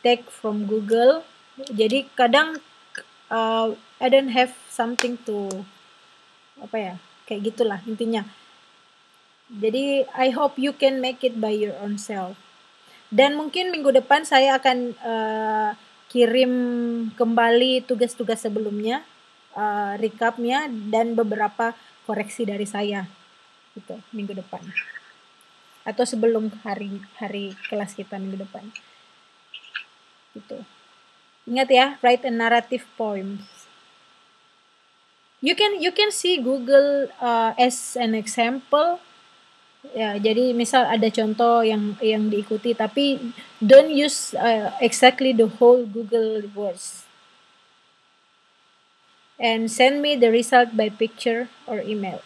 take from Google. Jadi kadang I don't have something to kayak gitulah intinya. Jadi I hope you can make it by your own self. Dan mungkin minggu depan saya akan kirim kembali tugas-tugas sebelumnya, recapnya dan beberapa koreksi dari saya gitu minggu depan atau sebelum hari kelas kita minggu depan gitu. Ingat ya, write a narrative poems. You can see Google as an example. Ya, jadi misal ada contoh yang diikuti, tapi don't use exactly the whole Google words. And send me the result by picture or email.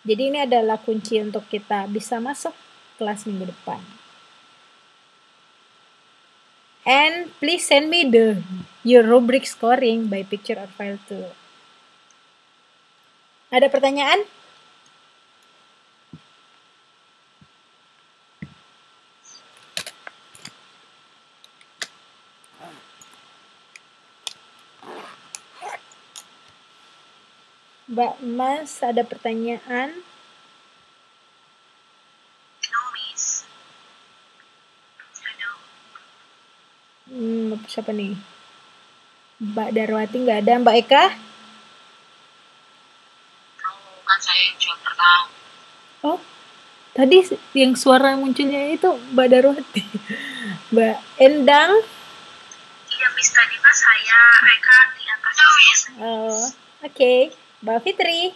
Jadi ini adalah kunci untuk kita bisa masuk kelas minggu depan. And please send me your rubric scoring by picture or file too. Ada pertanyaan? Mbak Mas ada pertanyaan? No, Miss. Hello. Siapa nih? Mbak Darwati nggak ada. Mbak Eka? Oh, kan saya yang jawab pertama. Oh, tadi yang suara munculnya itu Mbak Darwati. Mbak Endang? Iya, Miss, tadi Mas saya Eka di atas. No, Miss. Oh, oke. Mbak Fitri?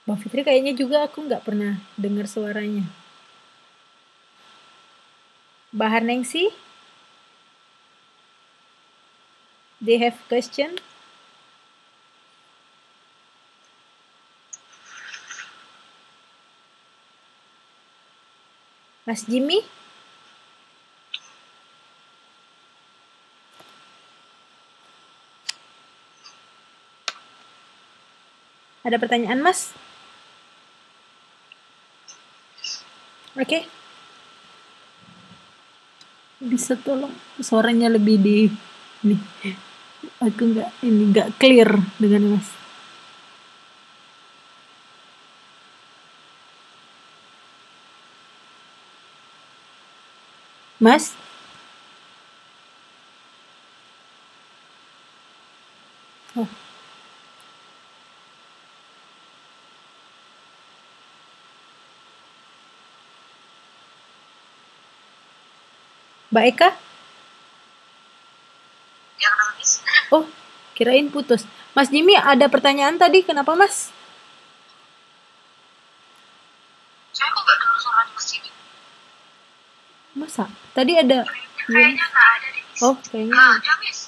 Mbak Fitri kayaknya juga aku nggak pernah dengar suaranya. Mbak Harningsi? Do you have question? Mas Jimmy? Ada pertanyaan, Mas? Oke. Bisa tolong suaranya lebih di nih. Aku nggak clear dengan Mas. Mas? Oh. Mbak Eka? Ya, kenapa, Miss? Oh, kirain putus. Mas Jimmy ada pertanyaan tadi, kenapa Mas? Saya kok nggak dengar suara Mas Jimmy? Masa? Tadi ada. Kayaknya nggak ada deh, Miss. Oh, kayaknya. Ada, Miss.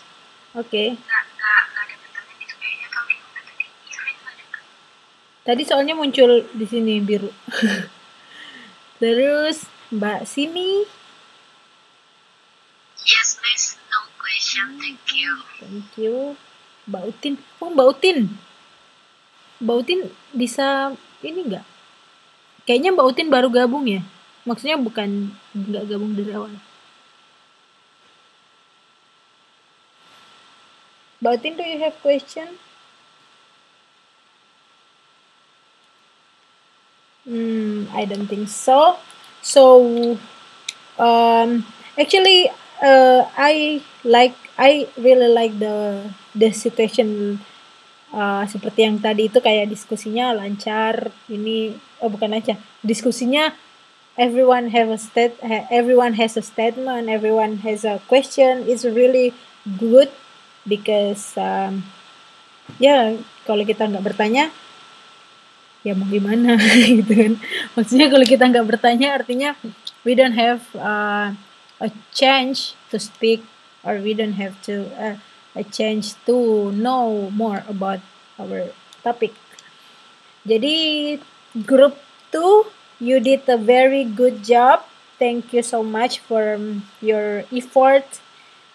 Oke. Nggak ada pertanyaan itu kayaknya kalau gimana tadi. Iya, kayaknya nggak ada. Tadi soalnya muncul di sini biru. Terus Mbak Sini? Yes, Miss. No question. Thank you. Thank you. Mbak Utin. Oh, Mbak Utin. Mbak Utin bisa ini nggak? Kayaknya Mbak Utin baru gabung ya? Maksudnya bukan nggak gabung dari awal. Mbak Utin, do you have question? I don't think so. So, actually, I really like the situation seperti yang tadi itu, kayak diskusinya lancar. Ini bukan lancar. Diskusinya everyone has a statement, everyone has a question. It's really good because ya kalau kita nggak bertanya ya mau gimana gitu kan. Maksudnya kalau kita nggak bertanya artinya we don't have a chance to speak, or we don't have to a chance to know more about our topic. Jadi group 2, you did a very good job. Thank you so much for your effort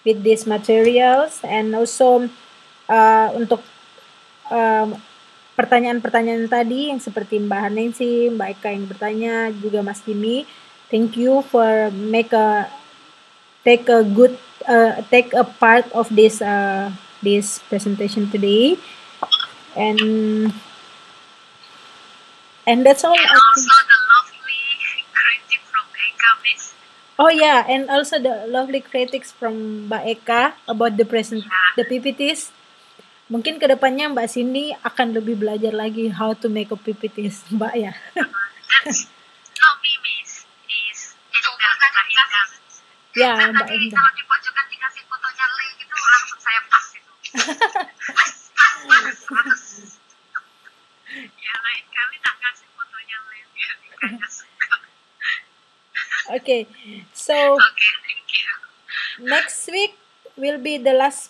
with these materials, and also untuk pertanyaan-pertanyaan tadi yang seperti Mbak Hanengsi, Mbak Eka yang bertanya, juga Mas Jimmy. Thank you for take a part of this presentation today, and that's all. And also the lovely critic from Eka, Miss. Oh yeah, and also the lovely critics from Mbak Eka about the PPTs. Mungkin kedepannya Mbak Cindy akan lebih belajar lagi how to make a PPTs, Mbak ya. That's not me, Miss. Itu Mbak Indah. Ya, Mbak Mbak tadi Indah. kalau di pojokan dikasih fotonya Le gitu langsung saya pas itu. Ya, lain kali tak kasih fotonya Le biar kayaknya suka. Okay, so Okay, thank you. next week will be the last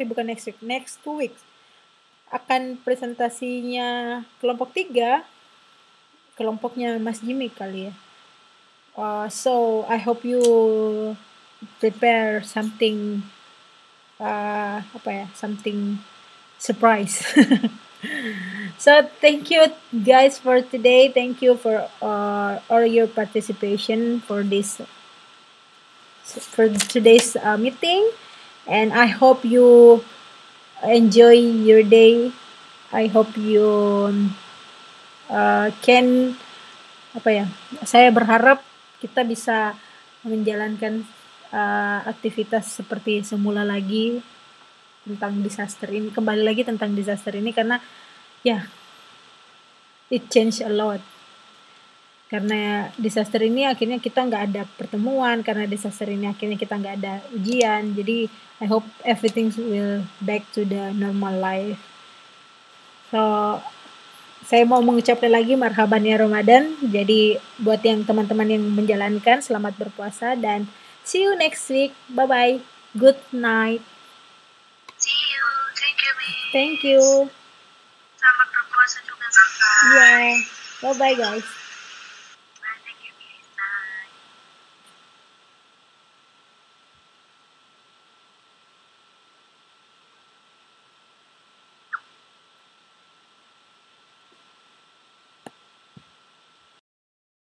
bukan next week, next 2 weeks akan presentasinya kelompok 3, kelompoknya Mas Jimmy kali ya. So I hope you prepare something something surprise. So thank you guys for today. Thank you for all your participation for today's meeting, and I hope you enjoy your day. I hope you can saya berharap kita bisa menjalankan aktivitas seperti semula lagi tentang disaster ini, kembali lagi tentang disaster ini, karena it changed a lot. Karena disaster ini akhirnya kita nggak ada pertemuan, karena disaster ini akhirnya kita nggak ada ujian. Jadi I hope everything will back to the normal life. So saya mau mengucapkan lagi marhaban ya Ramadan. Jadi buat yang teman-teman yang menjalankan, selamat berpuasa dan see you next week. Bye bye. Good night. See you. Thank you, Miss. Thank you. Selamat berpuasa juga, Kakak. Yeah. Bye bye guys.